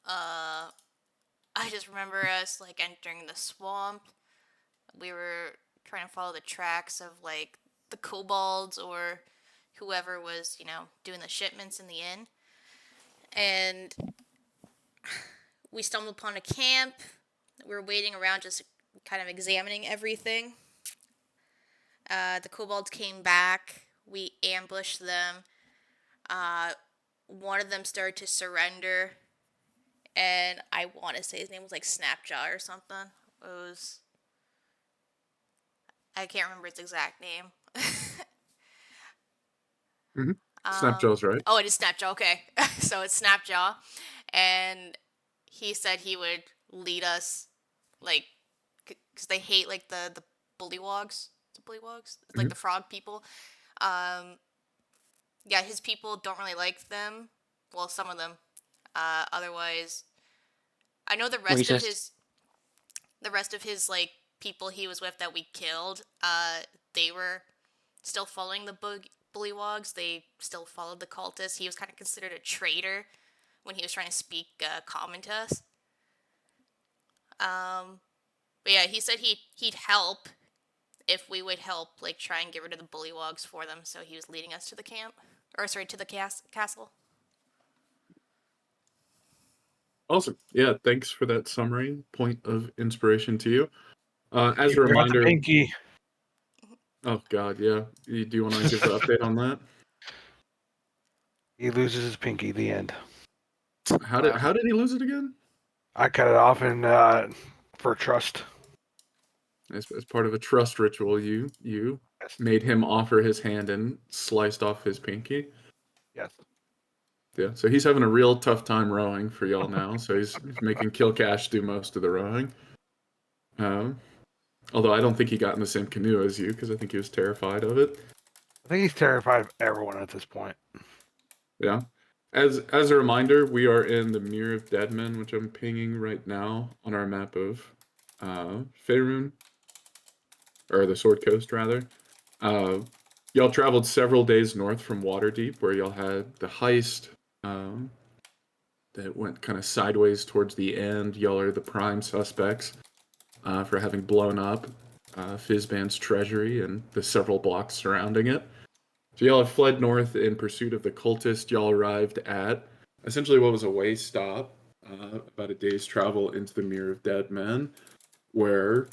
Uh, I just remember us like entering the swamp. We were trying to follow the tracks of like the kobolds or whoever was, doing the shipments in the inn. And we stumbled upon a camp. We were waiting around just kind of examining everything. The kobolds came back. We ambushed them. Uh, One of them started to surrender, and I want to say his name was like Snapjaw or something. It was, I can't remember its exact name. Mm-hmm. Snapjaw's right. Oh, it is Snapjaw. Okay, so it's Snapjaw, and he said he would lead us, like, because they hate like the bullywogs. The bullywogs, it's like Mm-hmm. the frog people. Um, yeah, his people don't really like them. Well, some of them. Otherwise, I know Racist. the rest of his like people he was with that we killed. They were still following the bullywogs. They still followed the cultists. He was kind of considered a traitor when he was trying to speak common to us. But yeah, he said he'd help if we would help like try and get rid of the bullywogs for them. So he was leading us to the camp, or sorry, to the castle. Awesome. Yeah, thanks for that summary. Point of inspiration to you. As You a forgot the reminder, pinky. oh God, yeah. Do you want to give an update on that? He loses his pinky. The end. How did he lose it again? I cut it off and for trust. As part of a trust ritual, you Yes. made him offer his hand and sliced off his pinky. Yes. Yeah, so he's having a real tough time rowing for y'all now. So he's making Kil'Kash do most of the rowing. Um, Although I don't think he got in the same canoe as you because I think he was terrified of it. I think he's terrified of everyone at this point. Yeah. As a reminder, we are in the Mirror of Dead Men, which I'm pinging right now on our map of Faerun, or the Sword Coast rather. Y'all traveled several days north from Waterdeep, where y'all had the heist that went kind of sideways towards the end. Y'all are the prime suspects for having blown up Fizban's treasury and the several blocks surrounding it. So y'all have fled north in pursuit of the cultist. Y'all arrived at essentially what was a way stop, about a day's travel into the Mirror of Dead Men, where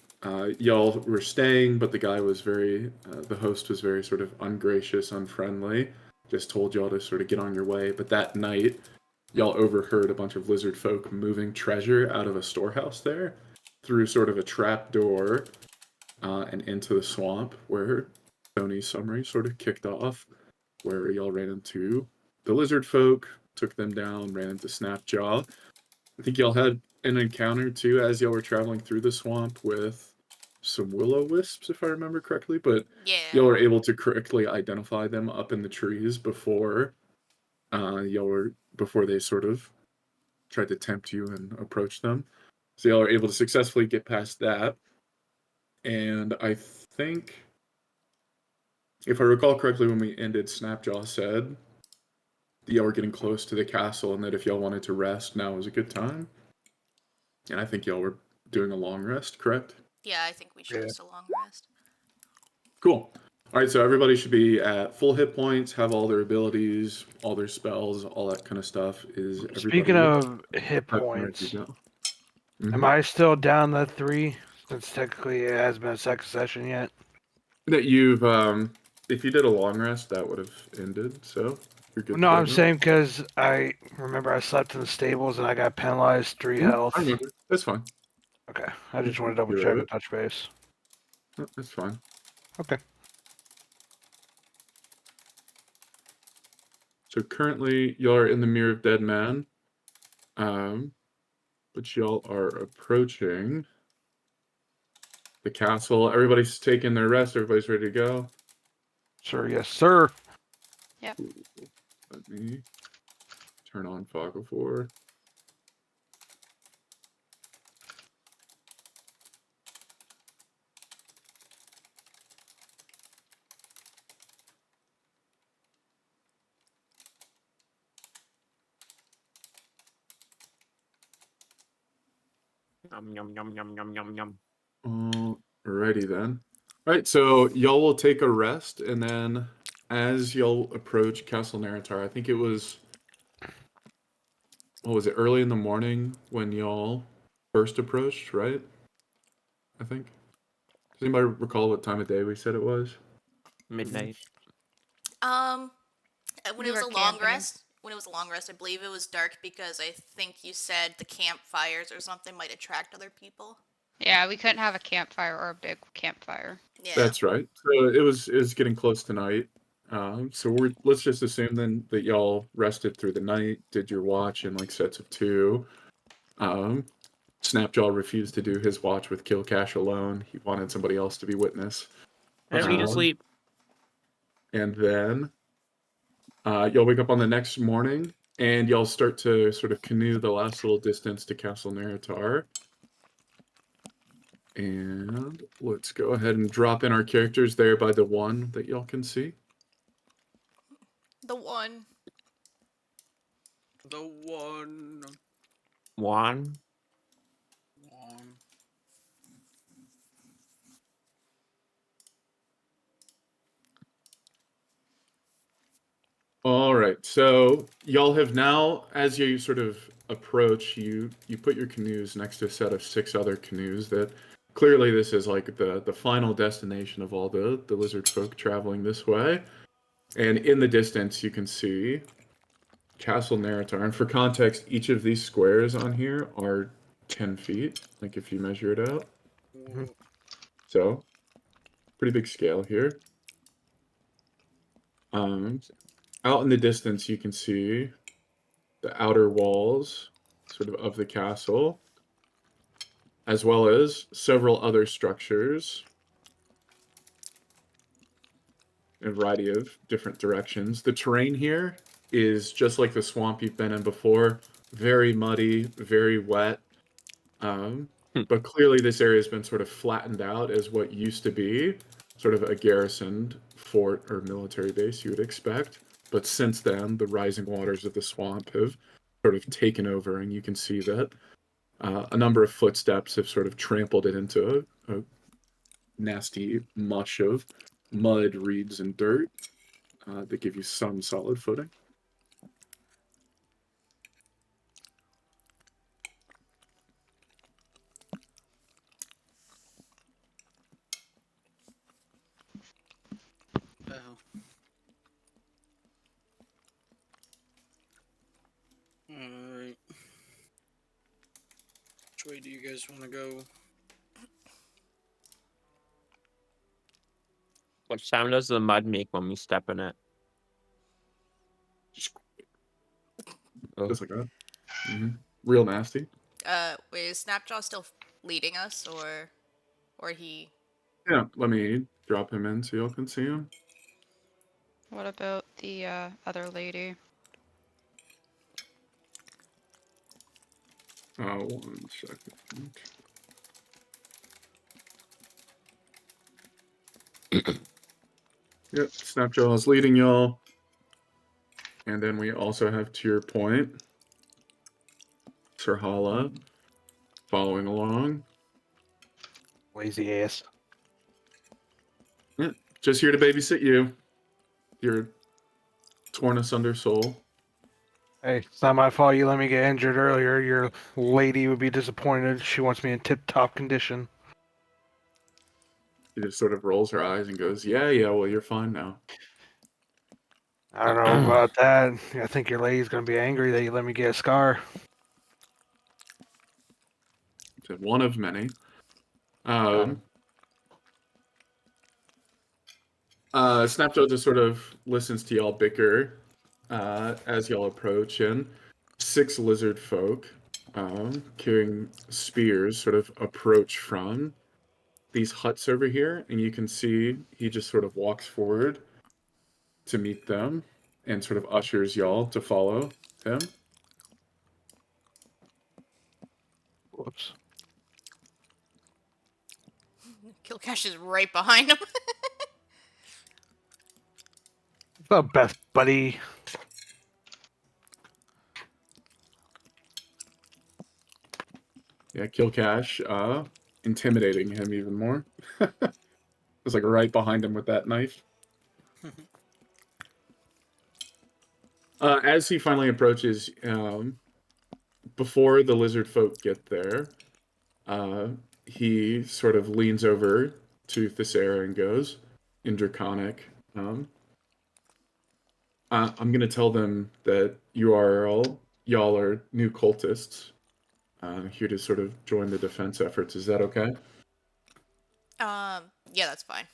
y'all were staying, but the host was very sort of ungracious, unfriendly, just told y'all to sort of get on your way. But that night, y'all overheard a bunch of lizard folk moving treasure out of a storehouse there through sort of a trap door and into the swamp where Tony's summary sort of kicked off, where y'all ran into the lizard folk, took them down, ran into Snapjaw. I think y'all had an encounter too as y'all were traveling through the swamp with some will-o-wisps, if I remember correctly, but Yeah. y'all were able to correctly identify them up in the trees before they sort of tried to tempt you and approach them. So y'all are able to successfully get past that. And I think, if I recall correctly, when we ended, Snapjaw said that y'all were getting close to the castle and that if y'all wanted to rest, now was a good time. And I think y'all were doing a long rest, correct? Yeah, I think we should Yeah. just a long rest. Cool. All right, so everybody should be at full hit points, have all their abilities, all their spells, all that kind of stuff. Is Speaking everybody of hit ready to points, go? am Mm-hmm. I still down the 3? Since technically it hasn't been a second session yet. That if you did a long rest, that would have ended. So you're good No, to go. I'm saying because I remember I slept in the stables and I got penalized 3 health. I remember. That's fine. Okay, I just want to double You're check right. and touch base. No, that's fine. Okay. So currently, y'all are in the Mirror of Dead Man, but y'all are approaching the castle. Everybody's taking their rest. Everybody's ready to go. Sir, yes, sir. Yep. Let me turn on Fog of War. Yum yum yum yum yum yum yum. Alrighty then. Alright, so y'all will take a rest, and then as y'all approach Castle Naerytar, I think it was, what was it, early in the morning when y'all first approached, right? I think. Does anybody recall what time of day we said it was? Midnight. When We it was were a long camping. rest, I believe it was dark because I think you said the campfires or something might attract other people. Yeah, we couldn't have a campfire or a big campfire. Yeah. That's right. So it was getting close to night. So let's just assume then that y'all rested through the night, did your watch in like sets of two. Um, Snapjaw refused to do his watch with Kil'Kash alone. He wanted somebody else to be witness. I just need to Um, sleep. And then y'all wake up on the next morning, and y'all start to sort of canoe the last little distance to Castle Naerytar. And let's go ahead and drop in our characters there by the one that y'all can see. The one. The one. One. One. All right, so y'all have now, as you sort of approach, you put your canoes next to a set of 6 other canoes that clearly this is like the final destination of all the lizard folk traveling this way. And in the distance, you can see Castle Naerytar. And for context, each of these squares on here are 10 feet, like if you measure it out. Whoa. So, pretty big scale here. Out in the distance, you can see the outer walls sort of the castle, as well as several other structures in a variety of different directions. The terrain here is just like the swamp you've been in before, very muddy, very wet. But clearly this area has been sort of flattened out as what used to be sort of a garrisoned fort or military base you would expect. But since then, the rising waters of the swamp have sort of taken over, and you can see that a number of footsteps have sort of trampled it into a nasty mush of mud, reeds, and dirt that give you some solid footing. Oh. Alright. Which way do you guys want to go? What sound does the mud make when we step in it? Just, Oh. just like that. Real nasty. Wait, is Snapjaw still leading us, or he? Yeah, let me drop him in so y'all can see him. What about the other lady? One second. Yep, Snapjaw is leading y'all. And then we also have, to your point, Sirhala following along. Lazy ass. Yeah, just here to babysit you. Your torn asunder soul. Hey, it's not my fault you let me get injured earlier. Your lady would be disappointed. She wants me in tip-top condition. She just sort of rolls her eyes and goes, yeah, well, you're fine now. I don't know about that. I think your lady's gonna be angry that you let me get a scar. Said one of many. Um, Snapjaw just sort of listens to y'all bicker as y'all approach, and 6 lizard folk carrying spears sort of approach from these huts over here, and you can see he just sort of walks forward to meet them and sort of ushers y'all to follow him. Whoops. Kil'Kash is right behind him. What's up, best buddy? Yeah, Kil'Kash, intimidating him even more. It's like right behind him with that knife. As he finally approaches, before the lizard folk get there, he sort of leans over to Thesera and goes, in Draconic, I'm going to tell them that y'all are new cultists, here to sort of join the defense efforts. Is that okay? Yeah, that's fine.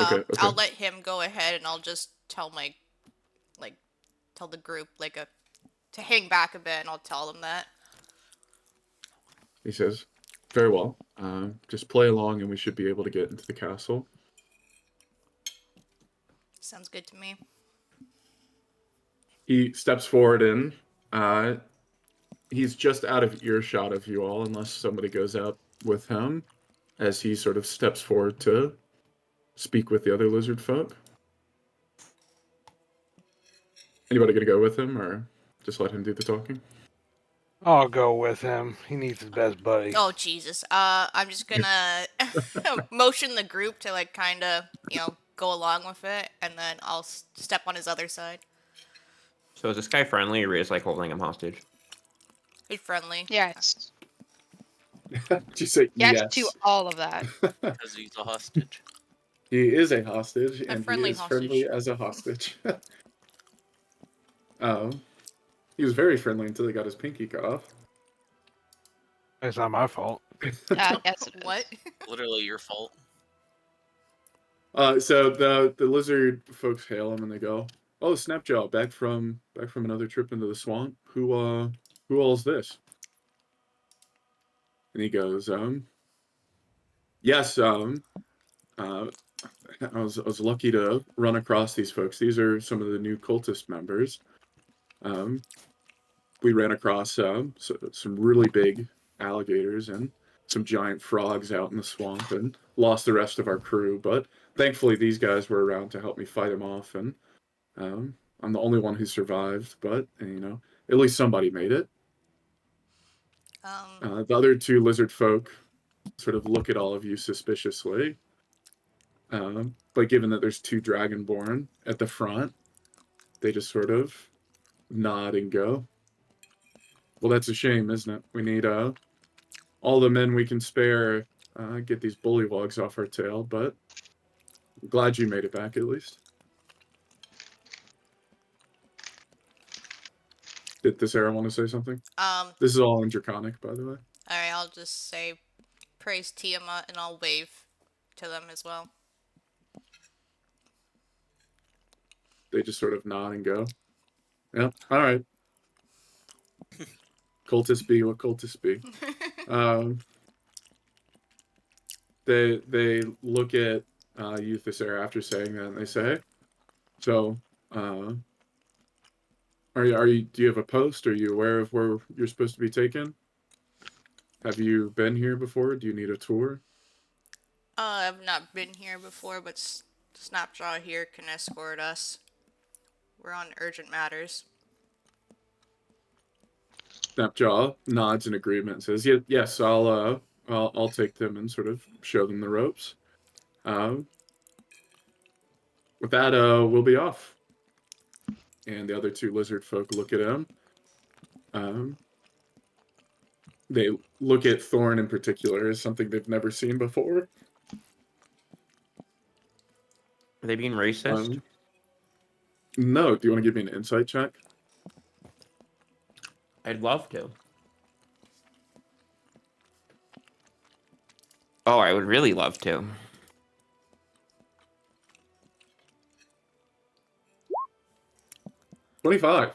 Okay, I'll okay. let him go ahead, and I'll just tell tell the group to hang back a bit, and I'll tell them that. He says, very well. Just play along and we should be able to get into the castle. Sounds good to me. He steps forward in. He's just out of earshot of you all, unless somebody goes out with him, as he sort of steps forward to speak with the other lizard folk. Anybody gonna go with him, or just let him do the talking? I'll go with him. He needs his best buddy. Oh Jesus. I'm just gonna motion the group to kind of go along with it, and then I'll step on his other side. So is this guy friendly, or is like holding him hostage? He's friendly. Yes. Did you say Yes yes? to all of that. Because he's a hostage. He is a hostage, A and he friendly is friendly hostage. as a hostage. He was very friendly until he got his pinky cut off. It's not my fault. Yes, it is. What? Literally your fault. So the lizard folks hail him and they go, "Oh, Snapjaw, back from another trip into the swamp. Who all's this?" And he goes, yes, I was lucky to run across these folks. These are some of the new cultist members. We ran across some really big alligators and some giant frogs out in the swamp, and lost the rest of our crew. But thankfully, these guys were around to help me fight them off, and I'm the only one who survived. But at least somebody made it. The other two lizard folk sort of look at all of you suspiciously. But given that there's two dragonborn at the front, they just sort of nod and go, "Well, that's a shame, isn't it? We need all the men we can spare, get these bullywogs off our tail, but I'm glad you made it back at least." Did Thesera want to say something? This is all in Draconic, by the way. Alright, I'll just say praise Tiamat, and I'll wave to them as well. They just sort of nod and go, "Yeah, all right." Cultists be what cultists be. They look at you, Thesera, after saying that, and they say, "So, are you? Do you have a post? Are you aware of where you're supposed to be taken? Have you been here before? Do you need a tour?" I've not been here before, but Snapjaw here can escort us. We're on urgent matters. Snapjaw nods in agreement and says, "Yes, I'll take them and sort of show them the ropes. With that, we'll be off." And the other two lizard folk look at him. They look at Thorn in particular as something they've never seen before. Are they being racist? No. Do you want to give me an insight check? I'd love to. Oh, I would really love to. 25.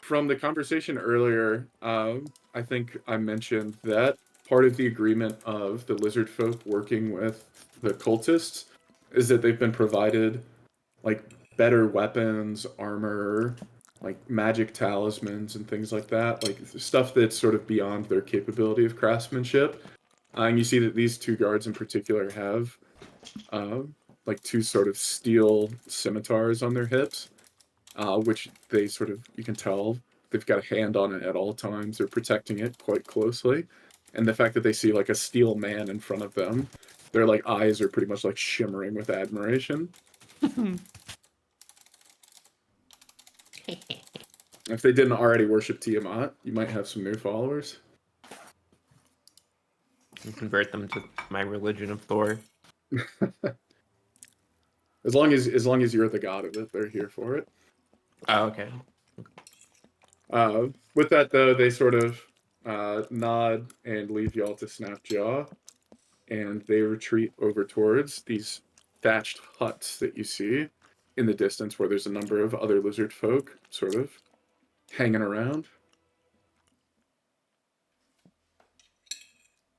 From the conversation earlier, I think I mentioned that part of the agreement of the lizard folk working with the cultists is that they've been provided better weapons, armor, magic talismans and things like that, stuff that's sort of beyond their capability of craftsmanship. And you see that these two guards in particular have two sort of steel scimitars on their hips, which they sort of, you can tell, they've got a hand on it at all times. They're protecting it quite closely. And the fact that they see like a steel man in front of them, their like eyes are pretty much like shimmering with admiration. If they didn't already worship Tiamat, you might have some new followers. And convert them to my religion of Thor. As long as you're the god of it, they're here for it. Oh, okay. With that though, they sort of nod and leave y'all to Snapjaw, and they retreat over towards these thatched huts that you see in the distance, where there's a number of other lizard folk sort of hanging around.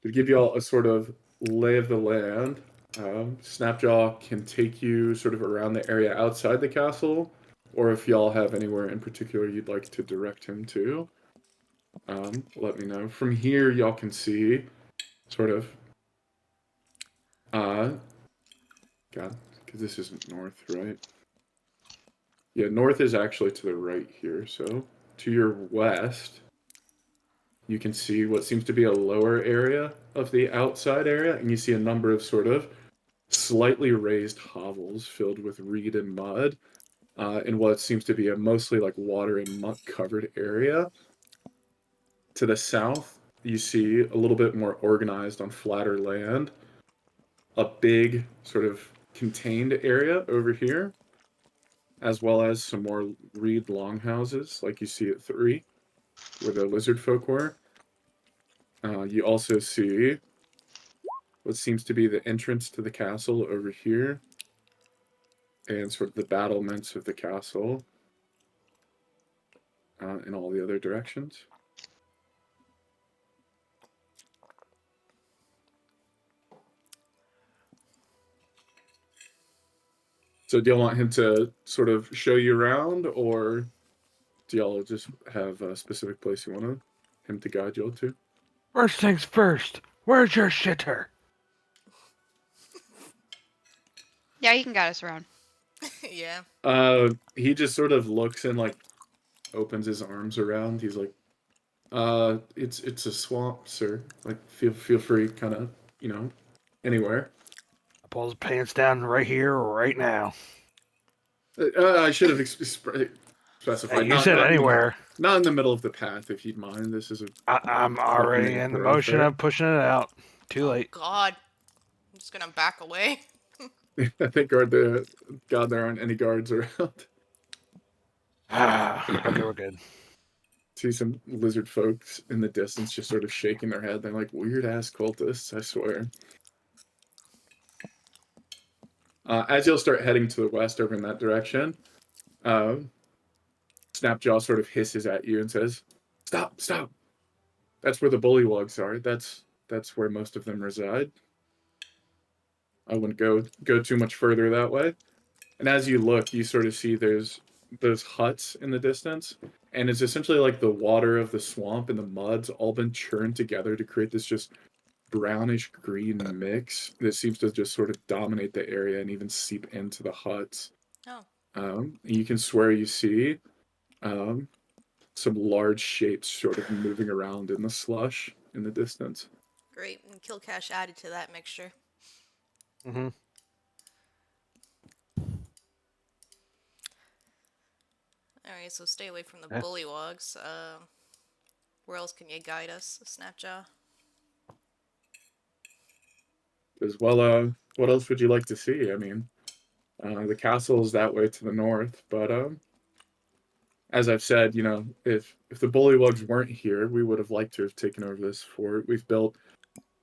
To give y'all a sort of lay of the land, Snapjaw can take you sort of around the area outside the castle, or if y'all have anywhere in particular you'd like to direct him to, let me know. From here, y'all can see sort of, God, because this isn't north, right? Yeah, north is actually to the right here, so to your west, you can see what seems to be a lower area of the outside area, and you see a number of sort of slightly raised hovels filled with reed and mud in what seems to be a mostly like water and muck covered area. To the south, you see a little bit more organized on flatter land, a big sort of contained area over here, as well as some more reed longhouses like you see at 3, where the lizard folk were. You also see what seems to be the entrance to the castle over here, and sort of the battlements of the castle in all the other directions. So do y'all want him to sort of show you around, or do y'all just have a specific place you want him to guide y'all to? First things first. Where's your shitter? Yeah, you can guide us around. Yeah. He just sort of looks and like opens his arms around. He's like, it's a swamp, sir. Like, feel free, kind of, anywhere. I pull his pants down right here, right now. I should have specified. Hey, you said anywhere. Not in the middle of the path, if you'd mind. This is a I'm already in the motion of pushing it out. Too Oh late. God. I'm just gonna back away. Thank God there aren't any guards around. Okay, we're good. See some lizard folks in the distance just sort of shaking their head. They're like weird ass cultists, I swear. As you'll start heading to the west over in that direction, Snapjaw sort of hisses at you and says, "Stop, stop! That's where the bullywugs are. That's where most of them reside. I wouldn't go too much further that way." And as you look, you sort of see there's those huts in the distance, and it's essentially like the water of the swamp and the mud's all been churned together to create this just brownish green mix that seems to just sort of dominate the area and even seep into the huts. Oh, And you can swear you see some large shapes sort of moving around in the slush in the distance. great. And Kil'Kash added to that mixture. Mm-hmm. Alright, so stay away from the Yeah. bullywugs. Where else can you guide us, Snapjaw? As well, what else would you like to see? I mean, the castle is that way to the north, but as I've said, if the bullywugs weren't here, we would have liked to have taken over this fort. We've built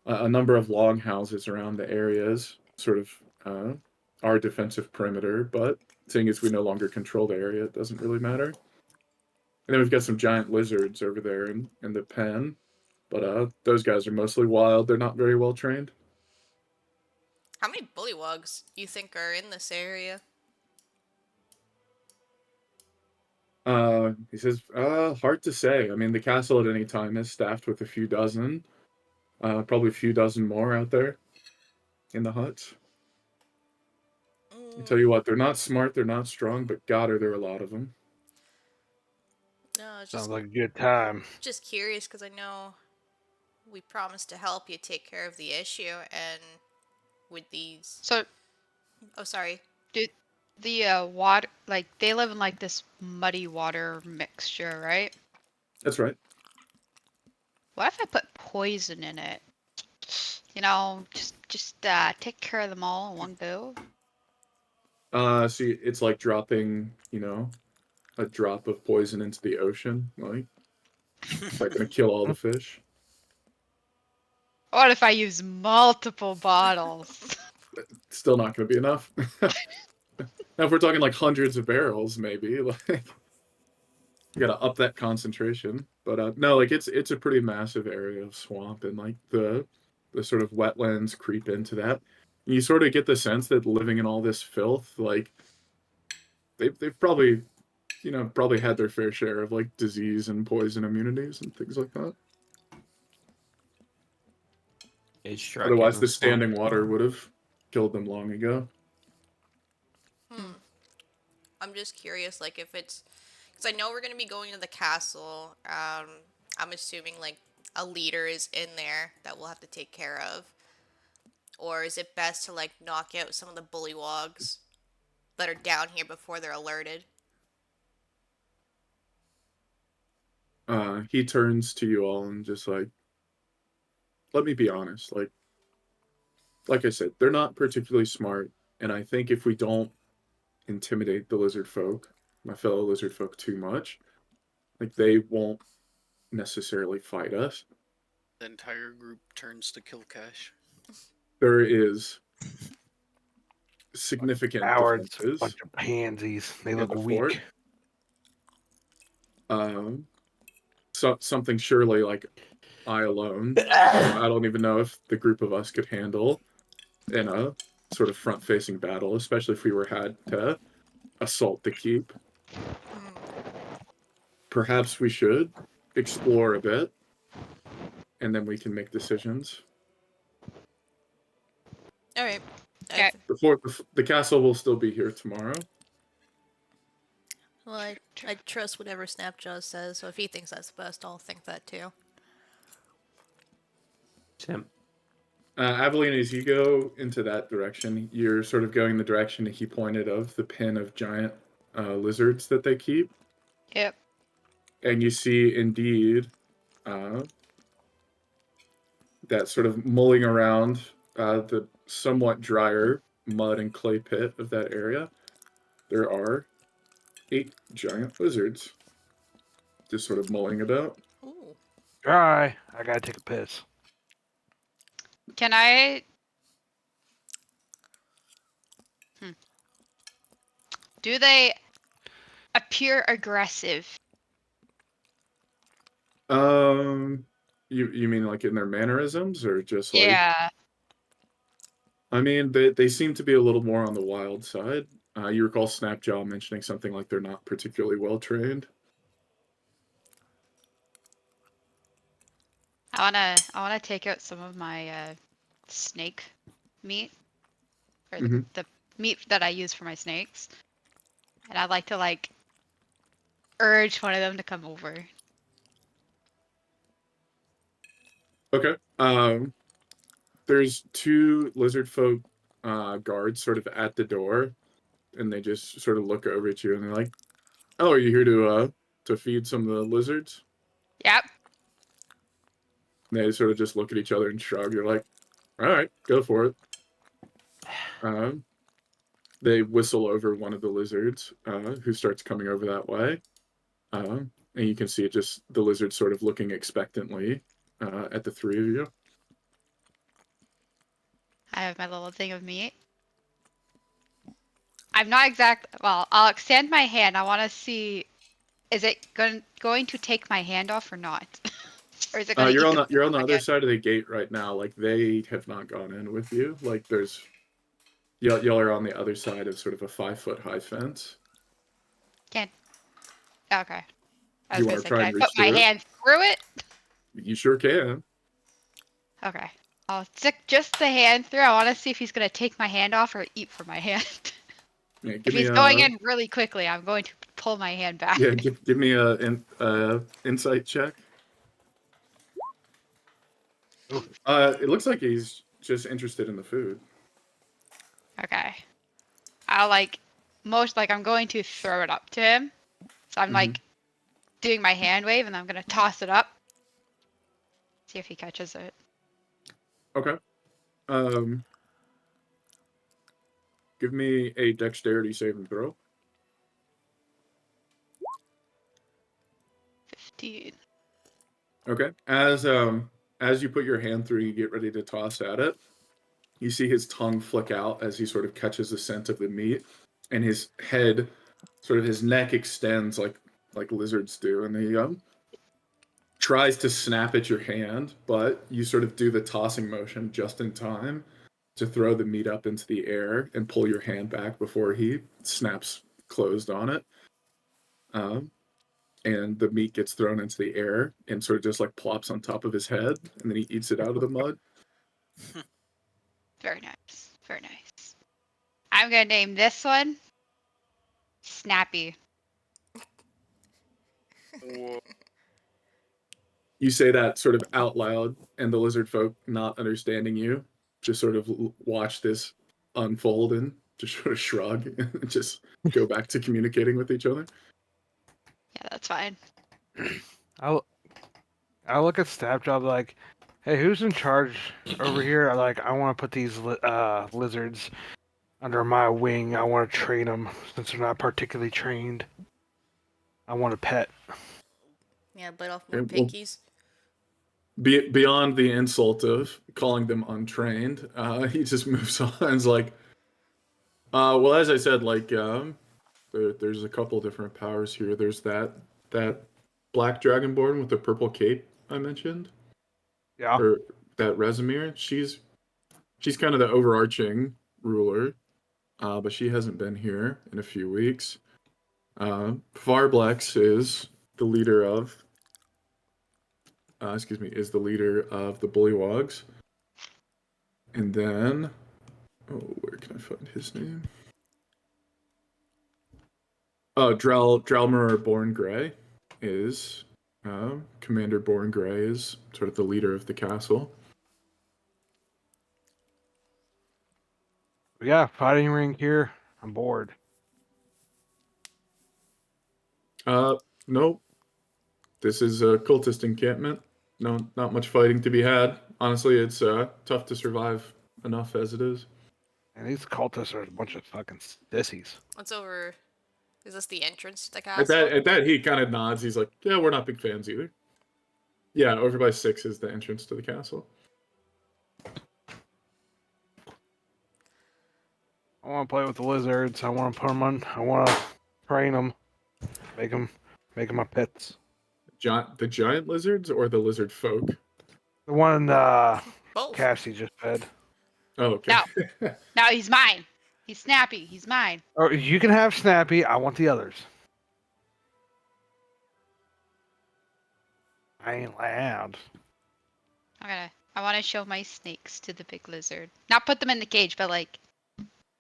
a number of longhouses around the areas, sort of our defensive perimeter, but seeing as we no longer control the area, it doesn't really matter. And then we've got some giant lizards over there in the pen, but those guys are mostly wild. They're not very well trained. How many bullywugs do you think are in this area? He says, hard to say. I mean, the castle at any time is staffed with a few dozen, probably a few dozen more out there in the huts. I tell you what, they're not smart, they're not strong, but God, are there a lot of them. No, I was Sounds like a good time. just curious because I know we promised to help you take care of the issue, and with these. So, Oh, sorry. do the water, like, they live in like this muddy water mixture, right? That's right. What if I put poison in it? You know, just take care of them all in one go. See, it's like dropping, a drop of poison into the ocean. Like, is that gonna kill all the fish? What if I use multiple bottles? Still not gonna be enough. Now, if we're talking like hundreds of barrels, maybe like you gotta up that concentration. But no, like it's a pretty massive area of swamp, and like the sort of wetlands creep into that. And you sort of get the sense that living in all this filth, like they've probably probably had their fair share of like disease and poison immunities and things like that. Is struck in Otherwise, the the swamp. standing water would have killed them long ago. I'm just curious, like, if it's. Because I know we're going to be going to the castle. I'm assuming, like, a leader is in there that we'll have to take care of. Or is it best to, like, knock out some of the bullywogs that are down here before they're alerted? He turns to you all and just like, let me be honest. Like I said, they're not particularly smart, and I think if we don't intimidate the lizard folk, my fellow lizard folk, too much, like they won't necessarily fight us. The entire group turns to Kil'Kash. There is significant Cowards, differences bunch of pansies. They in look the weak. fort. Something surely like I alone, I don't even know if the group of us could handle in a sort of front-facing battle, especially if we had to assault the keep. Perhaps we should explore a bit, and then we can make decisions. All right. Okay. The castle will still be here tomorrow. Well, I trust whatever Snapjaw says, so if he thinks that's best, I'll think that too. Tim. Aveline, as you go into that direction, you're sort of going the direction that he pointed of the pen of giant lizards that they keep. Yep. And you see, indeed, that sort of mulling around the somewhat drier mud and clay pit of that area. There are 8 giant lizards just sort of mulling about. Ooh. Dry. I gotta take a piss. Can I? Do they appear aggressive? You mean like in their mannerisms or just like? Yeah. I mean, they seem to be a little more on the wild side. You recall Snapjaw mentioning something like they're not particularly well trained. I wanna take out some of my snake meat, or the meat that I use for my snakes, and I'd like to like urge one of them to come over. Okay. There's 2 lizard folk guards sort of at the door, and they just sort of look over at you and they're like, "Oh, are you here to feed some of the lizards?" Yep. And they sort of just look at each other and shrug. You're like, "All right, go for it." They whistle over one of the lizards, who starts coming over that way, and you can see it just the lizard sort of looking expectantly at the 3 of you. I have my little thing of meat. I'm not well, I'll extend my hand. I want to see, is it going to take my hand off or not? Or is it going to eat You're on the other again? side of the gate right now. Like they have not gone in with you. Like there's y'all are on the other side of sort of a 5-foot high fence. Can't. Okay. I You was want gonna to say, try can I and put reach my through it? hand through it? You sure can. Okay. I'll stick just the hand through. I want to see if he's gonna take my hand off or eat from my hand. Yeah, If give me he's going in really quickly, I'm going to pull my hand back. Yeah, give me a insight check. Oof. It looks like he's just interested in the food. Okay. I'll I'm going to throw it up to him. So I'm Mhm. doing my hand wave and I'm gonna toss it up. See if he catches it. Okay. Give me a dexterity saving throw. 15. Okay. As you put your hand through, you get ready to toss at it. You see his tongue flick out as he sort of catches the scent of the meat, and his head, sort of his neck extends like lizards do, and he tries to snap at your hand, but you sort of do the tossing motion just in time to throw the meat up into the air and pull your hand back before he snaps closed on it. And the meat gets thrown into the air and sort of just like plops on top of his head, and then he eats it out of the mud. Very nice. Very nice. I'm gonna name this one Snappy. Whoa. You say that sort of out loud, and the lizard folk, not understanding you, just sort of watch this unfold and just sort of shrug and just go back to communicating with each other. Yeah, that's fine. I look at Snapjaw like, hey, who's in charge over here? I want to put these lizards under my wing. I want to train them since they're not particularly trained. I want a pet. Yeah, bite off more Okay, well, pinkies. beyond the insult of calling them untrained, he just moves on and's like, well, as I said, there's a couple different powers here. There's that black dragonborn with the purple cape I mentioned, Yeah. or that Rezimir. She's kind of the overarching ruler, but she hasn't been here in a few weeks. Farblex is the leader of, is the leader of the Bullywogs. And then, where can I find his name? Oh, Drelmer Born Grey is, Commander Born Grey is sort of the leader of the castle. Yeah, fighting ring here. I'm bored. Nope. This is a cultist encampment. No, not much fighting to be had. Honestly, it's tough to survive enough as it is. And these cultists are a bunch of fucking sissies. What's over? Is this the entrance to the At castle? that, he kind of nods. He's like, "Yeah, we're not big fans either." Yeah, over by 6 is the entrance to the castle. I want to play with the lizards. I want to put them on. I want to train them, make them my pets. The giant lizards or the lizard folk? The one Both. Cassie just fed. Oh, okay. No, he's mine. He's Snappy. He's mine. Oh, you can have Snappy. I want the others. I ain't loud. I want to show my snakes to the big lizard. Not put them in the cage, but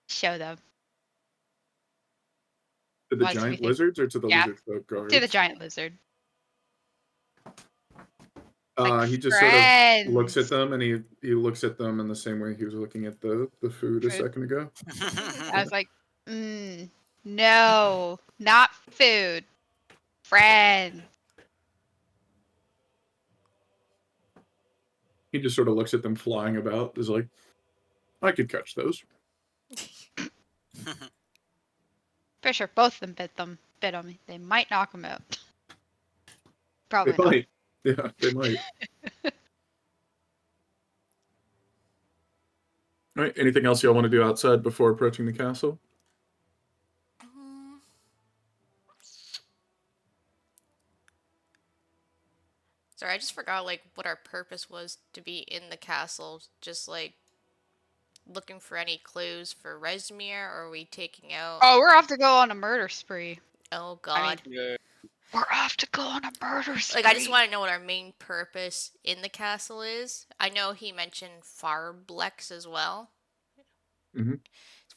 show them. To the Why do we giant think- lizards or to the Yeah, lizard folk guards? To the giant lizard. He just sort of looks at them, and he looks at them in the same way he was looking at the food a second ago. I was like, no, not food. Friend. He just sort of looks at them flying about. Is like, I could catch those. For sure, both of them bit on me. They might knock him out. Probably They not. might. Yeah, they might. All right. Anything else y'all want to do outside before approaching the castle? Sorry, I just forgot what our purpose was to be in the castle. Just looking for any clues for Rezmir, or are we taking out? Oh, we're off to go on a murder spree. Oh God! Yeah. We're off to go on a murder spree. I just want to know what our main purpose in the castle is. I know he mentioned Farblex as well. Mhm.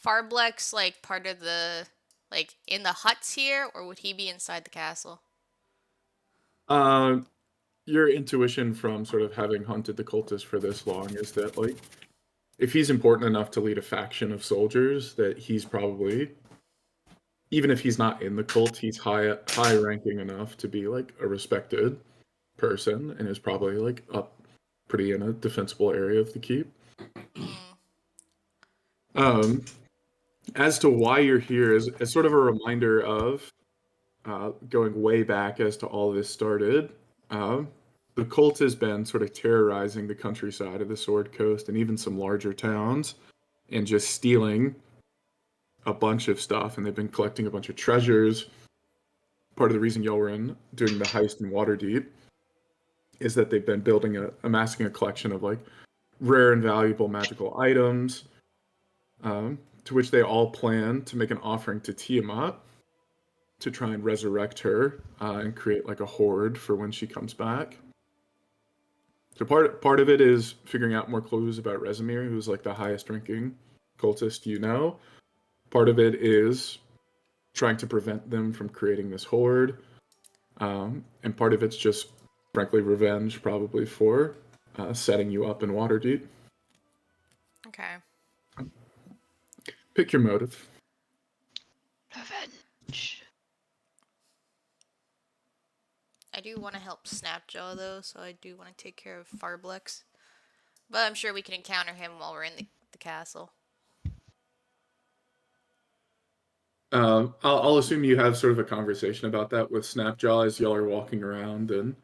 Farblex part of the like in the huts here, or would he be inside the castle? Your intuition from sort of having hunted the cultist for this long is that, like, if he's important enough to lead a faction of soldiers, that he's probably, even if he's not in the cult, he's high ranking enough to be like a respected person and is probably like up pretty in a defensible area of the keep. Mm. Um, as to why you're here is as sort of a reminder of going way back as to all this started. The cult has been sort of terrorizing the countryside of the Sword Coast and even some larger towns and just stealing a bunch of stuff. And they've been collecting a bunch of treasures. Part of the reason y'all were in doing the heist in Waterdeep is that they've been amassing a collection of like rare and valuable magical items, to which they all plan to make an offering to Tiamat to try and resurrect her and create like a horde for when she comes back. So part of it is figuring out more clues about Rezimir, who's like the highest ranking cultist you know. Part of it is trying to prevent them from creating this horde. And part of it's just, frankly, revenge, probably for setting you up in Waterdeep. Okay. Pick your motive. Revenge. I do want to help Snapjaw though, so I do want to take care of Farblex. But I'm sure we can encounter him while we're in the castle. I'll assume you have sort of a conversation about that with Snapjaw as y'all are walking around, and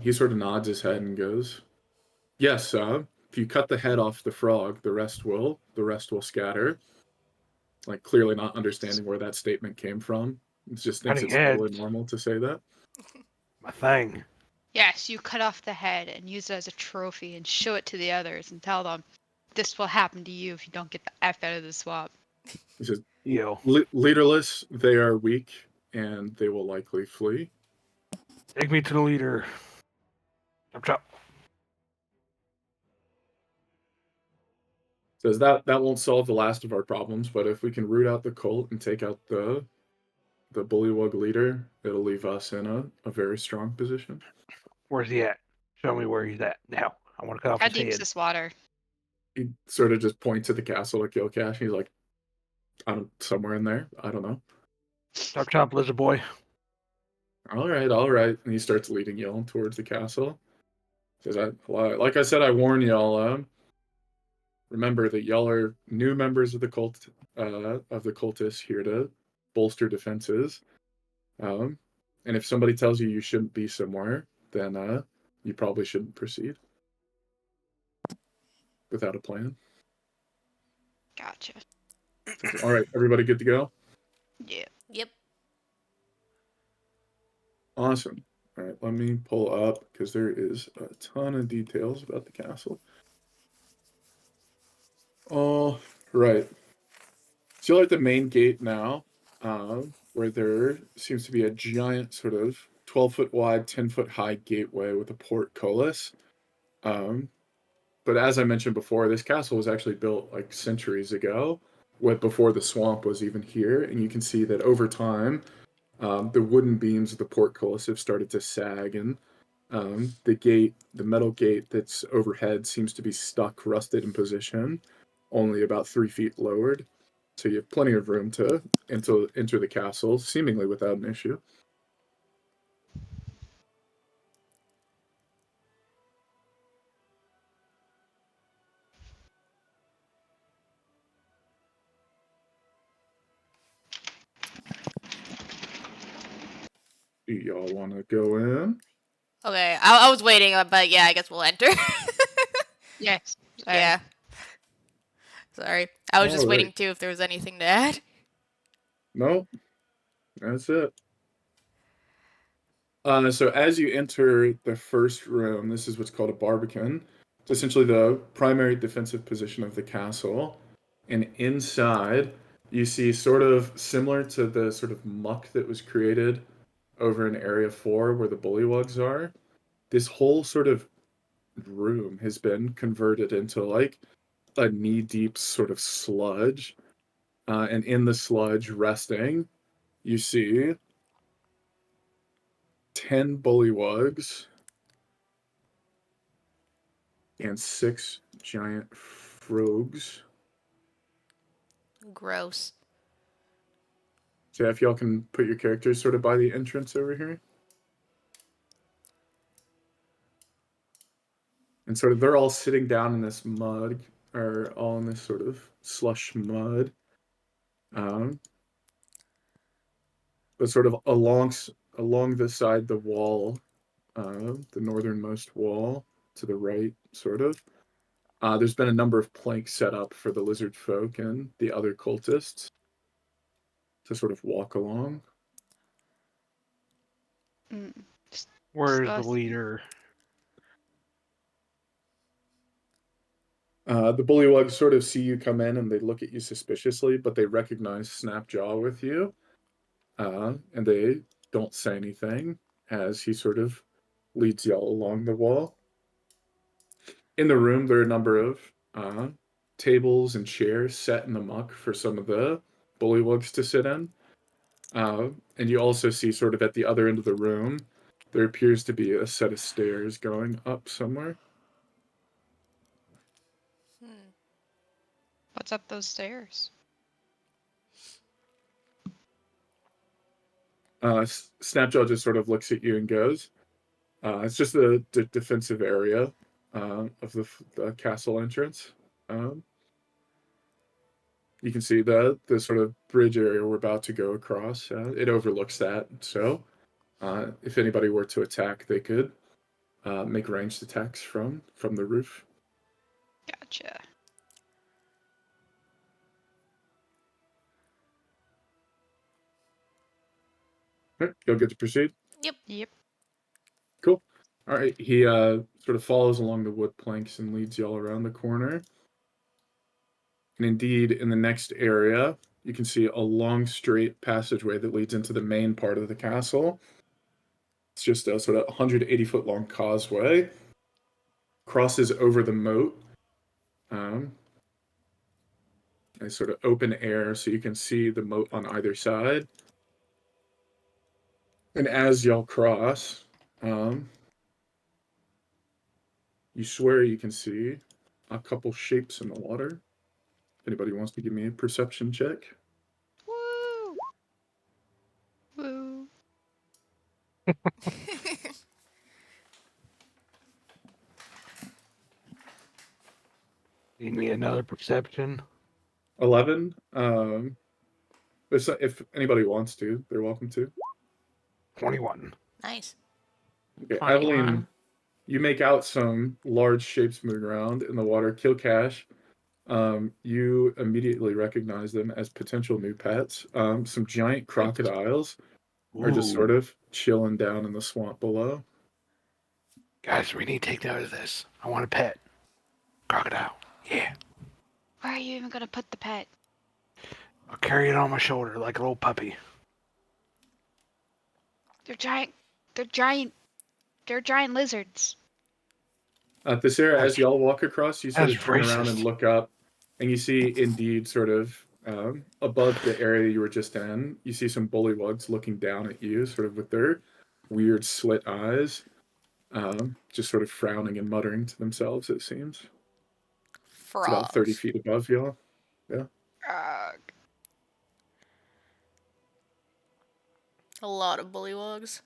he sort of nods his head and goes, "Yes, if you cut the head off the frog, the rest will scatter." Like clearly not understanding where that statement came from. It just thinks Cutting it's totally heads. normal to say that. My thing. Yes, you cut off the head and use it as a trophy and show it to the others and tell them this will happen to you if you don't get the F out of the swamp. He says, Yo. Leaderless, they are weak, and they will likely flee." Take me to the leader. Chop chop. Says that won't solve the last of our problems, but if we can root out the cult and take out the bullywug leader, it'll leave us in a very strong position. Where's he at? Show me where he's at. Now. I want to cut off How his deep's head. this water? He sort of just points to the castle to Kil'Kash. He's like, somewhere in there. I don't know. Chop chop, lizard boy. All right. And he starts leading y'all towards the castle. Says, like I said, I warn y'all. Remember that y'all are new members of the cult, of the cultists here to bolster defenses. And if somebody tells you you shouldn't be somewhere, then you probably shouldn't proceed without a plan. Gotcha. All right, everybody good to go? Yeah. Yep. Awesome. All right, let me pull up because there is a ton of details about the castle. All right. So you're at the main gate now, where there seems to be a giant sort of 12-foot wide, 10-foot high gateway with a portcullis. But as I mentioned before, this castle was actually built like centuries ago, before the swamp was even here. And you can see that over time, the wooden beams of the portcullis have started to sag, and the metal gate that's overhead seems to be stuck, rusted in position, only about 3 feet lowered. So you have plenty of room to enter the castle, seemingly without an issue. Do y'all want to go in? Okay, I was waiting, but yeah, I guess we'll enter. Yes. Sorry. Yeah. Sorry. I was All just waiting right. too if there was anything to add. No, that's it. So as you enter the first room, this is what's called a barbican. It's essentially the primary defensive position of the castle. And inside, you see sort of similar to the sort of muck that was created over in Area 4 where the bullywugs are. This whole sort of room has been converted into like a knee-deep sort of sludge. And in the sludge, resting, you see 10 bullywugs and 6 giant frogs. Gross. So if y'all can put your characters sort of by the entrance over here. And sort of they're all sitting down in this mud, or all in this sort of slush mud. But sort of along the side the wall, the northernmost wall to the right, sort of. There's been a number of planks set up for the lizard folk and the other cultists to sort of walk along. Mm. Where's the Us. leader? The bullywugs sort of see you come in and they look at you suspiciously, but they recognize Snapjaw with you. And they don't say anything as he sort of leads y'all along the wall. In the room, there are a number of tables and chairs set in the muck for some of the bullywugs to sit in. And you also see sort of at the other end of the room, there appears to be a set of stairs going up somewhere. What's up those stairs? Snapjaw just sort of looks at you and goes, it's just the defensive area of the castle entrance. You can see the sort of bridge area we're about to go across. It overlooks that, so if anybody were to attack, they could make ranged attacks from the roof. Gotcha. All right, you'll get to proceed. Yep. Cool. All right, he sort of follows along the wood planks and leads y'all around the corner. And indeed, in the next area, you can see a long straight passageway that leads into the main part of the castle. It's just a sort of 180-foot long causeway, crosses over the moat. A sort of open air, so you can see the moat on either side. And as y'all cross, you swear you can see a couple shapes in the water. If anybody wants to give me a perception check. Woo! Woo! Need me another perception? 11. If anybody wants to, they're welcome to. 21. Nice. Okay, 21. Evelyn, you make out some large shapes moving around in the water. Kil'Kash, you immediately recognize them as potential new pets. Some giant crocodiles are just sort of chilling down in the swamp below. Guys, we need to take note of this. I want a pet. Crocodile. Yeah. Where are you even gonna put the pet? I'll carry it on my shoulder like a little puppy. They're giant. They're giant. They're giant lizards. Thesera, as y'all walk across, you sort of That's turn around and racist. look up, and you see indeed sort of above the area you were just in, you see some bullywugs looking down at you, sort of with their weird slit eyes, just sort of frowning and muttering to themselves, it seems. It's about 30 Frogs. feet above y'all. Yeah. A lot of bullywugs.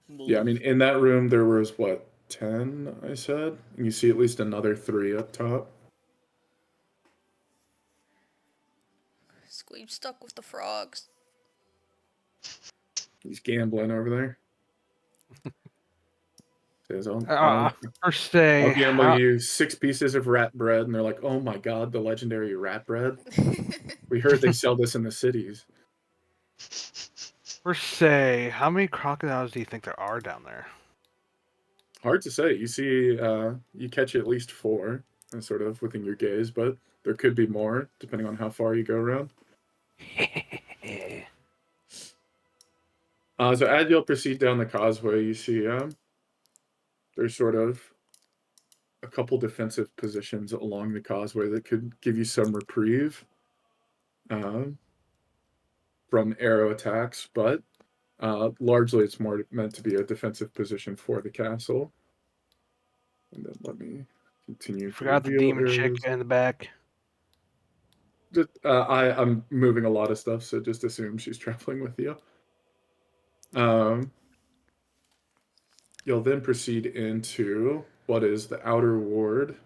Yeah, I mean, in that room, there was, what, 10, I said? And you see at least another 3 up top. Squeeb stuck with the frogs. He's gambling over there. Says, First I'll say, gamble you 6 pieces of rat bread. And they're like, oh my god, the legendary rat bread. We heard they sell this in the cities. how many crocodiles do you think there are down there? Hard to say. You see, you catch at least 4, sort of within your gaze, but there could be more, depending on how far you go around. So as you'll proceed down the causeway, you see there's sort of a couple defensive positions along the causeway that could give you some reprieve from arrow attacks, but largely it's more meant to be a defensive position for the castle. And then let me continue to Forgot the reveal demon chick areas. in the back. Just, I'm moving a lot of stuff, so just assume she's traveling with you. You'll then proceed into what is the outer ward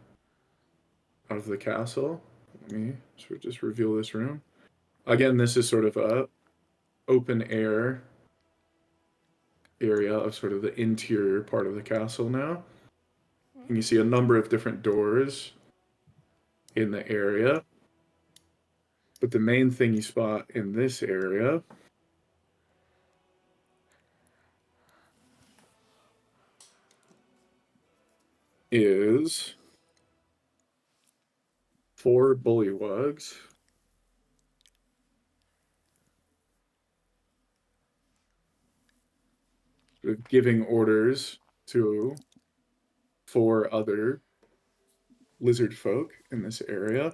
of the castle. Let me sort of just reveal this room. Again, this is sort of a open air area of sort of the interior part of the castle now. And you see a number of different doors in the area. But the main thing you spot in this area is 4 bullywugs giving orders to 4 other lizard folk in this area.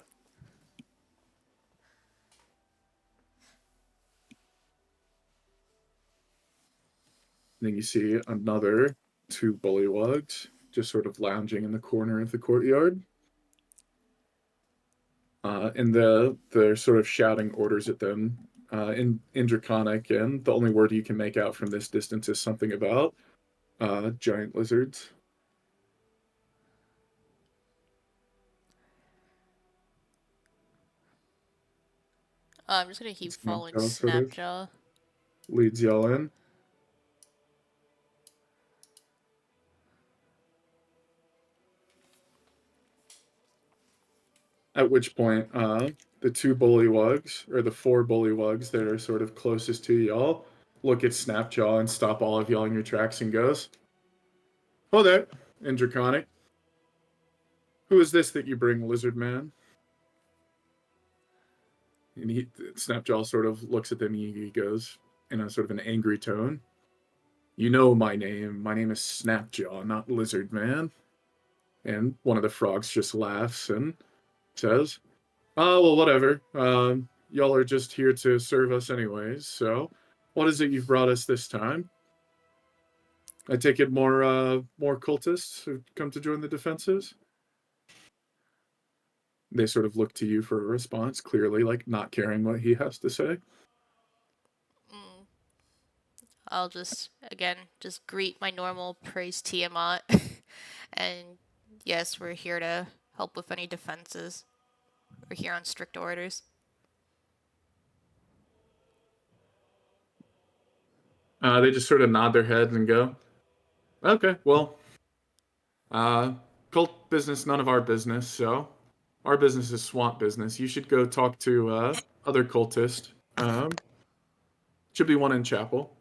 Then you see another 2 bullywugs just sort of lounging in the corner of the courtyard. And they're sort of shouting orders at them in Draconic, and the only word you can make out from this distance is something about giant lizards. I'm just gonna keep following Snapjaw sort of Snapjaw. leads y'all in. At which point, the 2 bullywugs, or the 4 bullywugs that are sort of closest to y'all, look at Snapjaw and stop all of y'all in your tracks and goes, "Oh there, in Draconic. Who is this that you bring, lizard man?" And Snapjaw sort of looks at them and he goes, in a sort of an angry tone, "You know my name. My name is Snapjaw, not Lizard Man." And one of the frogs just laughs and says, "Oh, well, whatever. Y'all are just here to serve us anyways, so what is it you've brought us this time? I take it more cultists have come to join the defenses?" They sort of look to you for a response, clearly like not caring what he has to say. Mm. I'll just, again, just greet my normal praise Tiamat. And yes, we're here to help with any defenses. We're here on strict orders. They just sort of nod their heads and go, "Okay, well, cult business, none of our business, so our business is swamp business. You should go talk to other cultists. Should be one in chapel."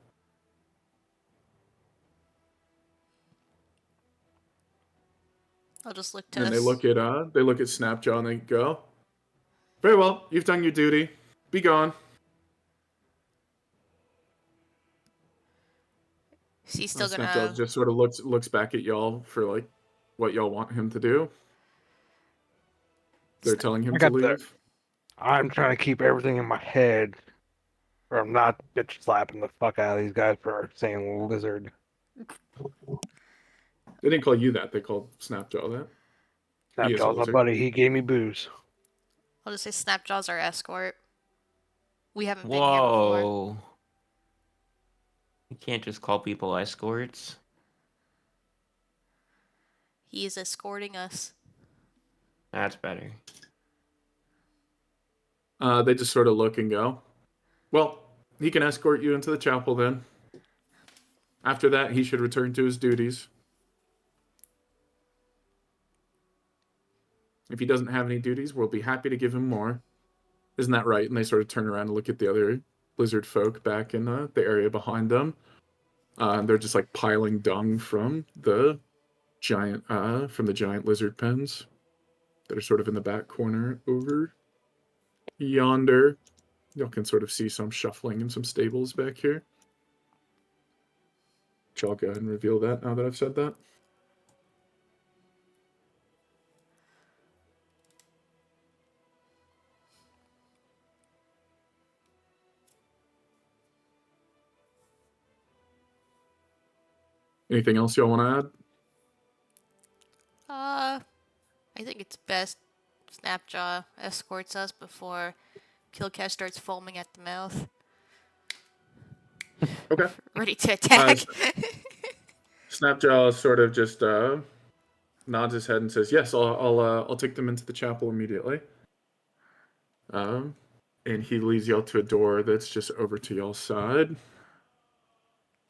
I'll just look And to then us. they look at Snapjaw and they go, "Very well, you've done your duty. Be gone." Is he still Snapjaw gonna... just sort of looks back at y'all for like what y'all want him to do. They're telling him I to got the. leave. I'm trying to keep everything in my head, or I'm not bitch slapping the fuck out of these guys for saying lizard. They didn't call you that. They called Snapjaw that. He is a Snapjaw's my lizard. buddy. He gave me booze. I'll just say Snapjaw's our escort. We haven't been here before. Whoa. You can't just call people escorts. He is escorting us. That's better. They just sort of look and go, "Well, he can escort you into the chapel then. After that, he should return to his duties. If he doesn't have any duties, we'll be happy to give him more. Isn't that right?" And they sort of turn around and look at the other lizard folk back in the area behind them. They're just like piling dung from the giant lizard pens that are sort of in the back corner over yonder. Y'all can sort of see some shuffling in some stables back here. Which I'll go ahead and reveal that now that I've said that. Anything else y'all want to add? I think it's best Snapjaw escorts us before Kil'Kash starts foaming at the mouth, Okay. ready to attack. Snapjaw sort of just nods his head and says, "Yes, I'll take them into the chapel immediately." And he leads y'all to a door that's just over to y'all's side,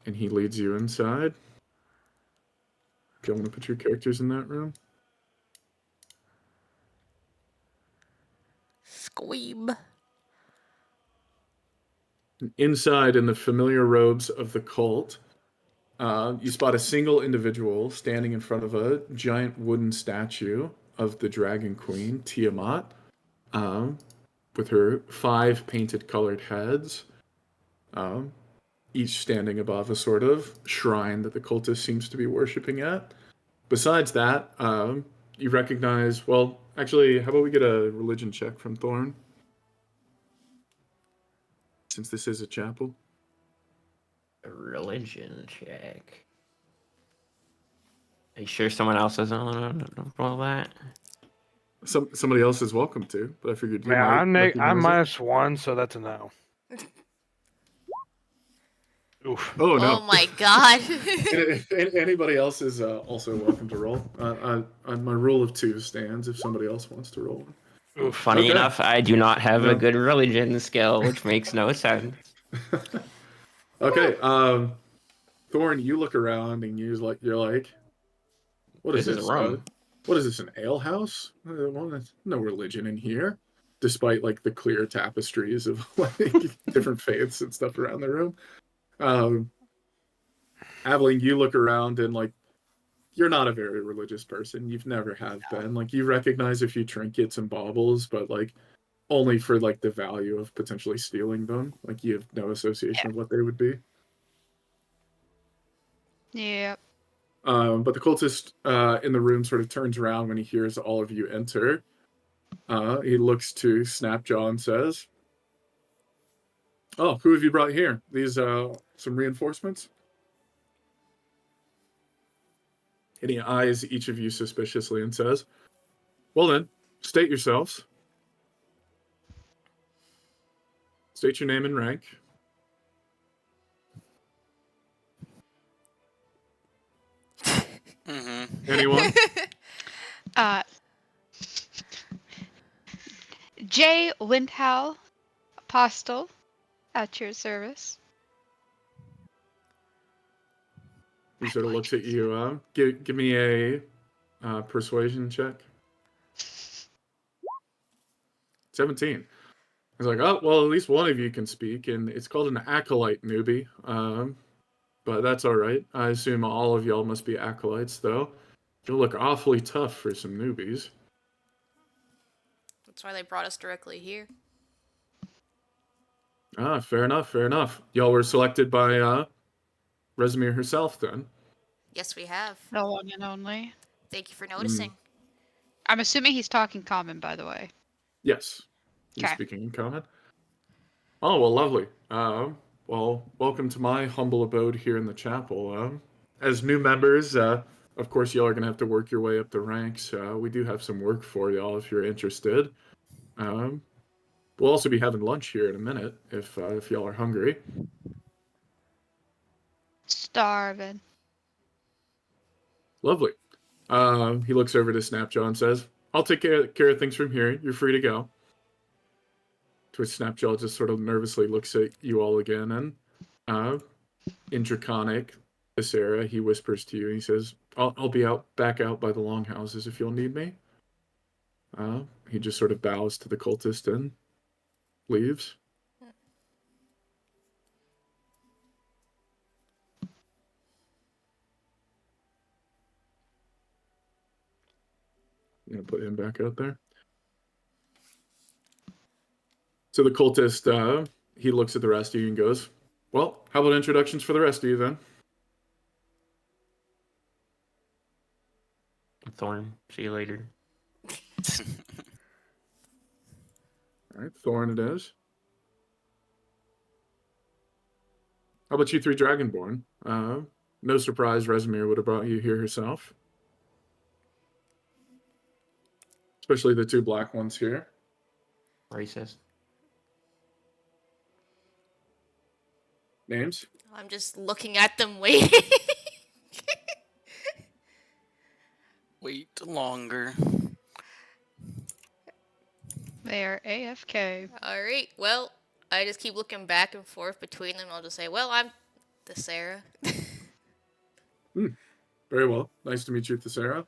and he leads you inside. Do you want to put your characters in that room? Squeeb. Inside, in the familiar robes of the cult, you spot a single individual standing in front of a giant wooden statue of the Dragon Queen, Tiamat, with her 5 painted colored heads, each standing above a sort of shrine that the cultist seems to be worshipping at. Besides that, you recognize, well, actually, how about we get a religion check from Thorn? Since this is a chapel. A religion check. Are you sure someone else doesn't want to roll that? Somebody else is welcome to, but I figured you Man, might I'm recognize it. -1, so that's a no. Oof. Oh, no. Oh my god. If anybody else is also welcome to roll. My rule of 2 stands if somebody else wants to roll. Oof. Funny Okay. enough, I do not have No. a good religion skill, which makes no sense. Okay, Thorn, you look around and you're like, what is This is this? a room. What is this, an ale house? Well, there's no religion in here, despite like the clear tapestries of like different faiths and stuff around the room. Aveline, you look around and like you're not a very religious person. You've never have been. Like you recognize a few trinkets and baubles, but like only for like the value of potentially stealing them. Like you have no association of what they would be. Yep. But the cultist in the room sort of turns around when he hears all of you enter. He looks to Snapjaw and says, "Oh, who have you brought here? These some reinforcements?" And he eyes each of you suspiciously and says, "Well then, state yourselves. State your name and rank." Anyone? Jay Windhow, Apostle, at your service. He sort of looks at you. Give me a persuasion check. 17. He's like, "Oh, well, at least one of you can speak, and it's called an acolyte, newbie. But that's all right. I assume all of y'all must be acolytes, though. You'll look awfully tough for some newbies." That's why they brought us directly here. Ah, fair enough, fair enough. Y'all were selected by Resimir herself, then. Yes, we have. The one and only. Thank you for noticing. I'm assuming he's talking common, by the way. Yes. He's 'Kay. speaking in common. Oh, well, lovely. Well, welcome to my humble abode here in the chapel. As new members, of course, y'all are going to have to work your way up the ranks. We do have some work for y'all if you're interested. We'll also be having lunch here in a minute if y'all are hungry. Starving. Lovely. He looks over to Snapjaw and says, "I'll take care of things from here. You're free to go." To which Snapjaw just sort of nervously looks at you all again, and in Draconic, Thesera, he whispers to you. He says, "I'll be back out by the longhouses if you'll need me." He just sort of bows to the cultist and leaves. I'm gonna put him back out there. So the cultist, he looks at the rest of you and goes, "Well, how about introductions for the rest of you then?" Thorn, see you later. All right, Thorn it is. How about you three Dragonborn? no surprise, Resimir would have brought you here herself. Especially the two black ones here. Racist. Names? I'm just looking at them waiting. Wait longer. They are AFK. Alright, well, I just keep looking back and forth between them. I'll just say, well, I'm Thesera. Very well. Nice to meet you, Thesera.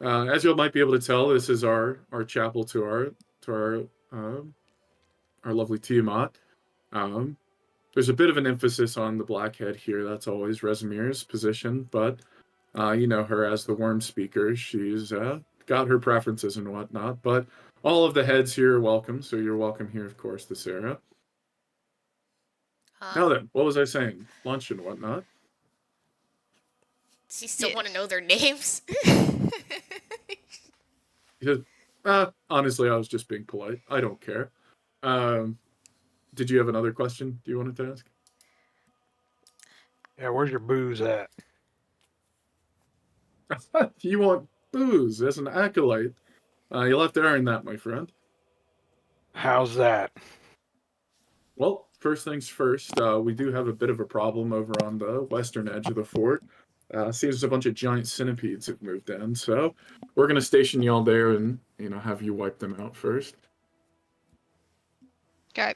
As you might be able to tell, this is our chapel to our lovely Tiamat. There's a bit of an emphasis on the blackhead here. That's always Resimir's position, but you know her as the worm speaker. She's got her preferences and whatnot, but all of the heads here are welcome, so you're welcome here, of course, Thesera. Now then, what was I saying? Lunch and whatnot. Does he still want to Yes. know their names? He says, honestly, I was just being polite. I don't care. Did you have another question you wanted to ask? Yeah, where's your booze at? You want booze as an acolyte. You'll have to earn that, my friend. How's that? Well, first things first, we do have a bit of a problem over on the western edge of the fort. Seems a bunch of giant centipedes have moved in, so we're going to station y'all there and, have you wipe them out first. Okay.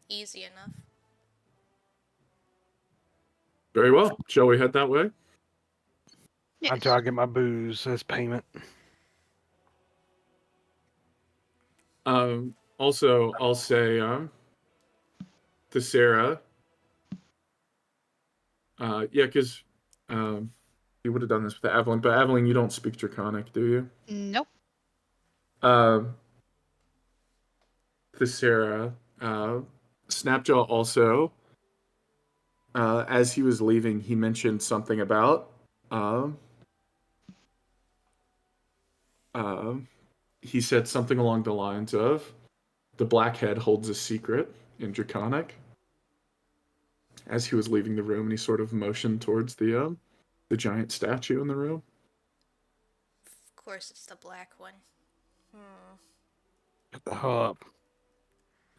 Easy enough. Very well. Shall we head that way? Yes. Until I get my booze as payment. Also, I'll say, to Sarah, yeah, because you would have done this with Evelyn, but Evelyn, you don't speak Draconic, do you? Nope. To Sarah, Snapjaw also, as he was leaving, he mentioned something about, he said something along the lines of, the Blackhead holds a secret in Draconic. As he was leaving the room, and he sort of motioned towards the giant statue in the room. Of course, it's the black one. Get the hell up.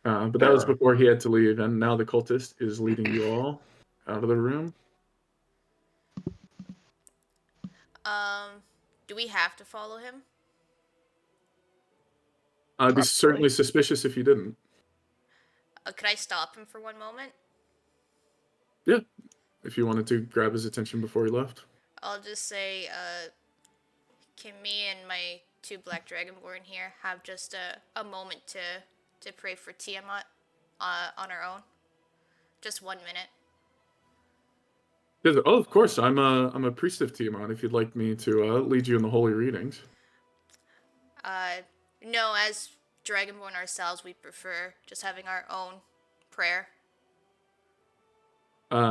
But that was before he had to leave, and now the cultist is leading you all out of the room. Do we have to follow him? I'd be certainly suspicious if you didn't. Could I stop him for one moment? Yeah, if you wanted to grab his attention before he left. I'll just say, can me and my two black dragonborn here have just a moment to pray for Tiamat on our own? Just 1 minute. He goes, oh, of course, I'm a priest of Tiamat. If you'd like me to lead you in the holy readings. No, as dragonborn ourselves, we prefer just having our own prayer.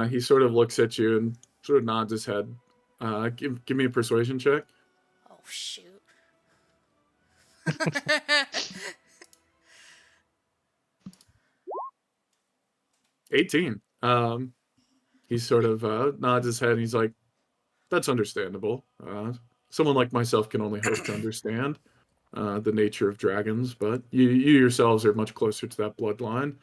He sort of looks at you and sort of nods his head. Give me a persuasion check. Oh, shoot. 18. He sort of nods his head and he's like, that's understandable. Someone like myself can only hope to understand the nature of dragons, but you yourselves are much closer to that bloodline.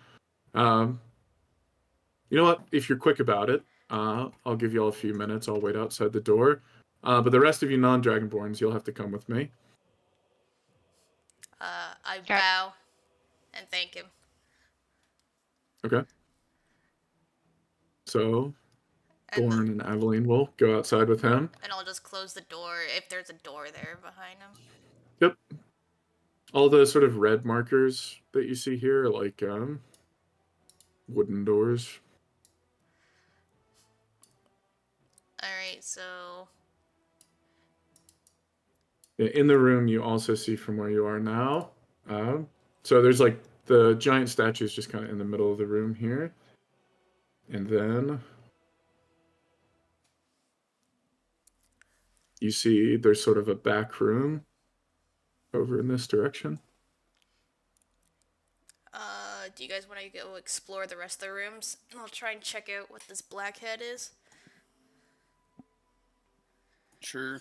You know what? If you're quick about it, I'll give you all a few minutes. I'll wait outside the door. But the rest of you non-dragonborns, you'll have to come with me. I bow and thank him. Okay. So, Thorn and Aveline will go outside with him. And I'll just close the door if there's a door there behind him. Yep. All the sort of red markers that you see here are like wooden doors. Alright, so... In the room, you also see from where you are now. So there's like the giant statue is just kind of in the middle of the room here. And then you see there's sort of a back room over in this direction. Do you guys want to go explore the rest of the rooms? I'll try and check out what this blackhead is. Sure.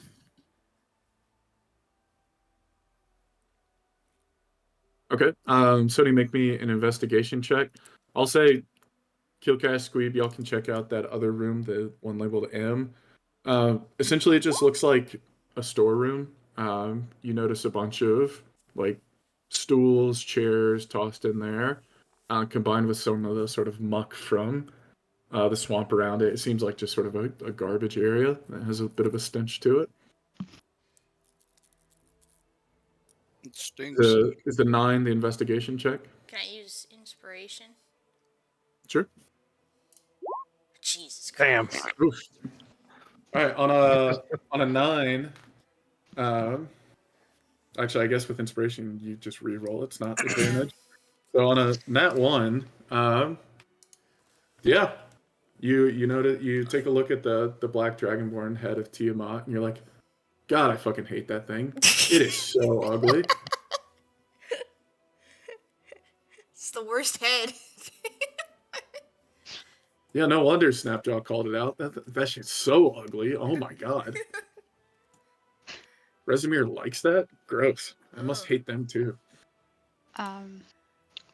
Okay. Sony, make me an investigation check. I'll say, Kil'Kash, Squeeb, y'all can check out that other room, the one labeled M. Essentially, it just looks like a storeroom. You notice a bunch of like stools, chairs tossed in there, combined with some of the sort of muck from the swamp around it. It seems like just sort of a garbage area that has a bit of a stench to it. It stinks. Is the 9 the investigation check? Can I use inspiration? Sure. Jesus Damn. Christ. Oof. All right, on a 9. Actually, I guess with inspiration you just re-roll. It's not advantage. So on a nat 1, yeah, you notice, you take a look at the black dragonborn head of Tiamat, and you're like, God, I fucking hate that thing. It is so ugly. It's the worst head. Yeah, no wonder Snapjaw called it out. That shit's so ugly. Oh my god. Resimir likes that? Gross. I must Ugh. hate them too.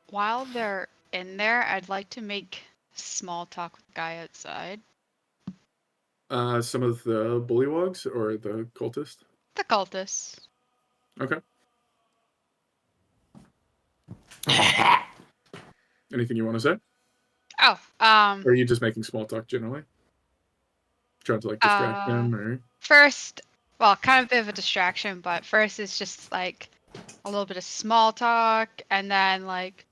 While they're in there, I'd like to make small talk with the guy outside. Some of the bullywogs or the cultist? The cultists. Okay. Anything you want to say? Oh, Or are you just making small talk generally? Trying to like distract them or first, well, kind of a bit of a distraction, but first it's just like a little bit of small talk, and then like,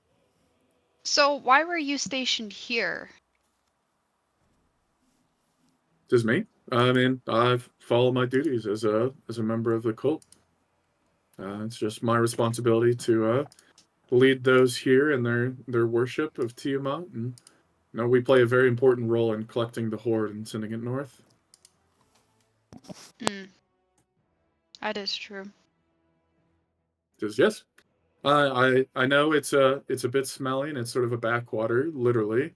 so why were you stationed here? just me? I mean, I follow my duties as a member of the cult. It's just my responsibility to lead those here in their worship of Tiamat, and we play a very important role in collecting the horde and sending it north. That is true. Just yes, I know it's a bit smelly and it's sort of a backwater, literally.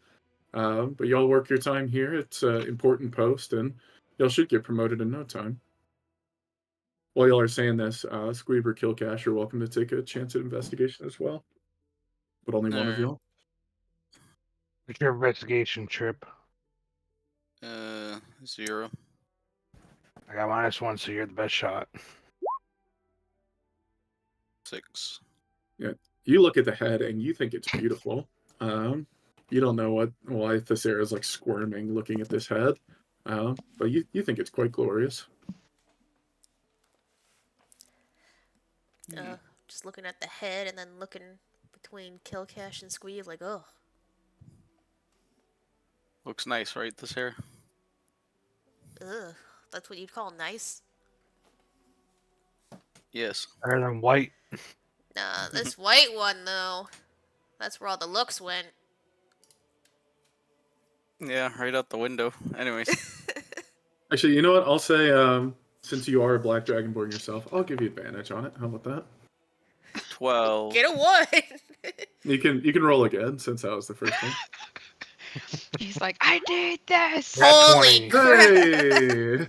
But y'all work your time here. It's an important post, and y'all should get promoted in no time. While y'all are saying this, Squeeb or Kil'Kash are welcome to take a chance at investigation as well. But only one of Alright. y'all. It's your investigation trip. 0. I got -1, so you're the best shot. 6. You look at the head and you think it's beautiful. You don't know why Thesera is like squirming looking at this head, but you think it's quite glorious. Just looking at the head and then looking between Kil'Kash and Squeeb, like, oh. Looks nice, right, this hair? Ugh. That's what you'd call nice? Yes. Better than white. Nah, this white one, though. That's where all the looks went. Yeah, right out the window. Anyways. Actually, you know what? I'll say, since you are a black dragonborn yourself, I'll give you advantage on it. How about that? 12. Get a 1! You can roll again since that was the first one. He's like, I need this. Nat Holy 20.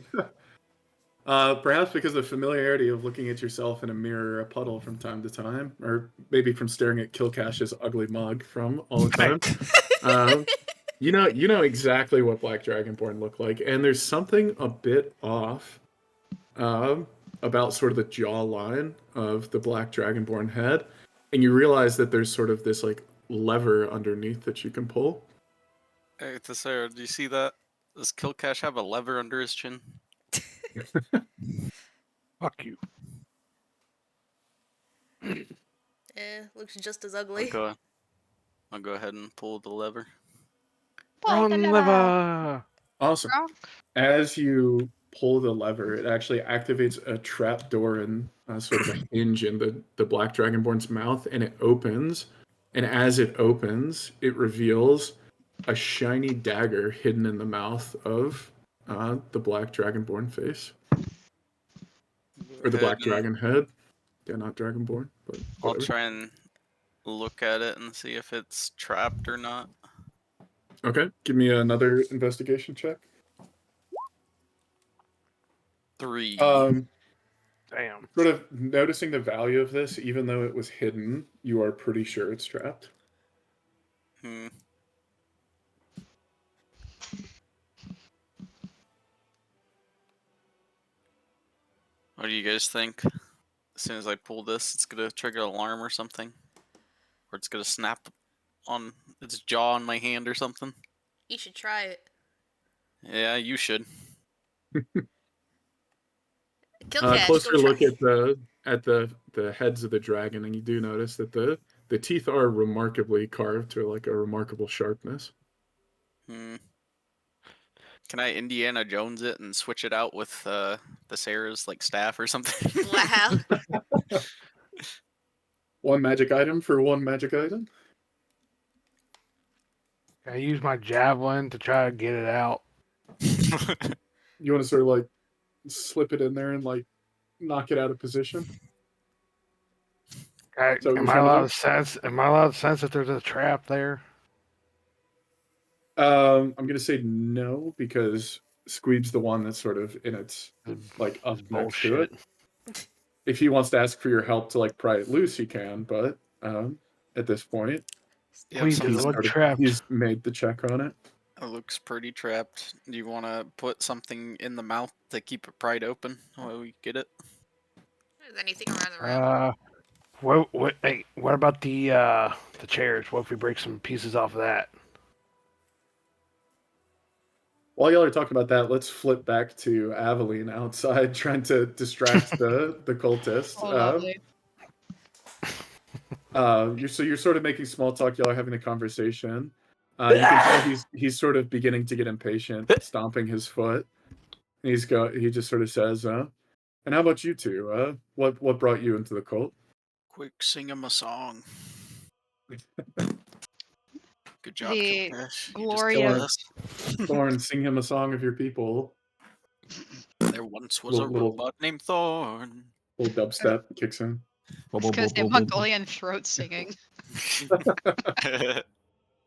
Hey! Perhaps because of the familiarity of looking at yourself in a mirror or a puddle from time to time, or maybe from staring at Kil'Kash's ugly mug from all the time. You know exactly what Black Dragonborn look like, and there's something a bit off about sort of the jawline of the Black Dragonborn head, and you realize that there's sort of this like lever underneath that you can pull. Hey, Thesera, do you see that? Does Kil'Kash have a lever under his chin? Fuck you. Looks just as ugly. I'll go ahead and pull the lever. Pull the Run, lever. liver. Awesome. Bro. As you pull the lever, it actually activates a trap door and sort of a hinge in the Black Dragonborn's mouth, and it opens. And as it opens, it reveals a shiny dagger hidden in the mouth of the Black Dragonborn face. Or the Black Dragon head. Yeah, not Dragonborn, but I'll whatever. try and look at it and see if it's trapped or not. Okay, give me another investigation check. 3. Damn. Sort of noticing the value of this, even though it was hidden, you are pretty sure it's trapped. Hmm. What do you guys think? As soon as I pull this, it's gonna trigger an alarm or something, or it's gonna snap on its jaw on my hand or something. You should try it. Yeah, you should. Kil'Kash, go Closer try look it. at the heads of the dragon, and you do notice that the teeth are remarkably carved to like a remarkable sharpness. Hmm. Can I Indiana Jones it and switch it out with Thesera's like staff or something? Wow. One magic item for one magic item. I use my javelin to try to get it out. You want to sort of like slip it in there and like knock it out of position. So what Am you're I trying to allowed do? to sense? Am I allowed to sense if there's a trap there? I'm gonna say no because Squeeb's the one that's sort of in its like This up is next to it. bullshit. If he wants to ask for your help to like pry it loose, he can. But at this point, Yep, Please, does it look trapped? he's made the check on it. it looks pretty trapped. Do you want to put something in the mouth to keep it pried open while we get it? Is anything around the room? What about the chairs? What if we break some pieces off of that? While y'all are talking about that, let's flip back to Aveline outside trying to distract the cultist. Oh, lovely. You're sort of making small talk. Y'all are having a conversation. You can tell he's sort of beginning to get impatient, stomping his foot. And he just sort of says, "And how about you two? What brought you into the cult?" Quick, sing him a song. Good job, The Kil'Kash. You just glory killed of us. Thorn, sing him a song of your people. There once was a Little robot named Thorn. dubstep kicks in. I was gonna say Mongolian throat singing. That'd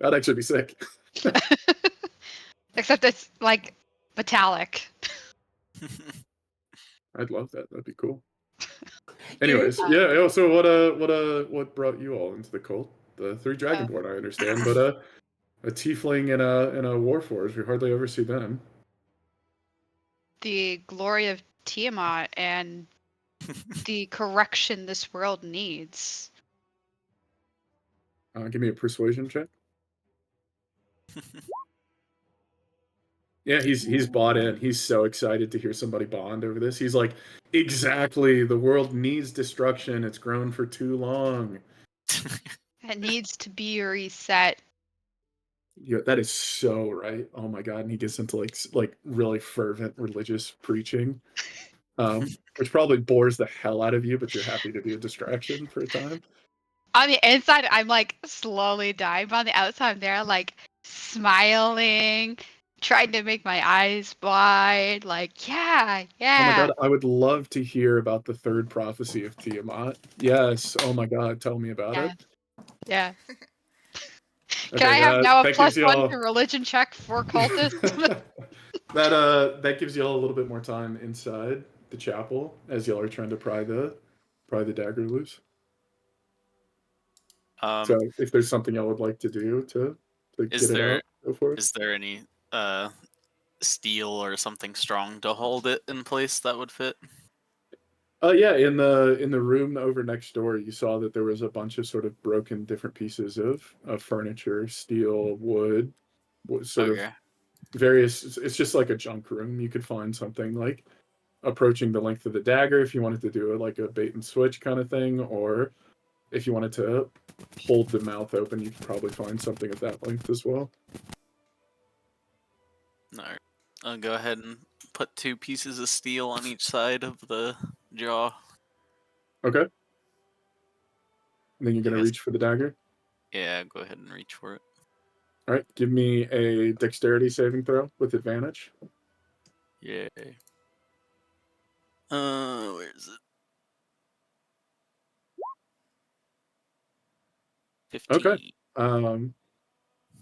actually be sick. Except it's like metallic. I'd love that. That'd be cool. Anyways, yeah. So what brought you all into the cult? The three dragonborn, I understand, but a tiefling and a warforged. We hardly ever see them. The glory of Tiamat and the correction this world needs. Give me a persuasion check. Yeah, he's bought in. He's so excited to hear somebody bond over this. He's like, exactly. The world needs destruction. It's grown for too long. It needs to be reset. Yeah, that is so right. Oh my god! And he gets into like really fervent religious preaching, which probably bores the hell out of you, but you're happy to be a distraction for a time. On the inside, I'm like slowly dying, but on the outside, I'm there like smiling, trying to make my eyes wide, like, yeah, Oh my yeah. god, I would love to hear about the third prophecy of Tiamat. Yes. Oh my god, tell me about Yeah. it. Yeah. Okay, Can I have now a that gives +1 y'all to religion check for cultists? that gives y'all a little bit more time inside the chapel as y'all are trying to pry the dagger loose. So if there's something y'all would like to do to Is get it there out, go for it. is there any steel or something strong to hold it in place that would fit? Yeah, in the room over next door, you saw that there was a bunch of sort of broken different pieces of furniture, steel, wood, sort of Okay. various. It's just like a junk room. You could find something like approaching the length of the dagger if you wanted to do it like a bait and switch kind of thing, or if you wanted to hold the mouth open, you could probably find something of that length as well. Alright. I'll go ahead and put 2 pieces of steel on each side of the jaw. Okay. And then you're I gonna guess. reach for the dagger. Yeah, go ahead and reach for it. All right, give me a dexterity saving throw with advantage. Yay. Where is it? 15. Okay.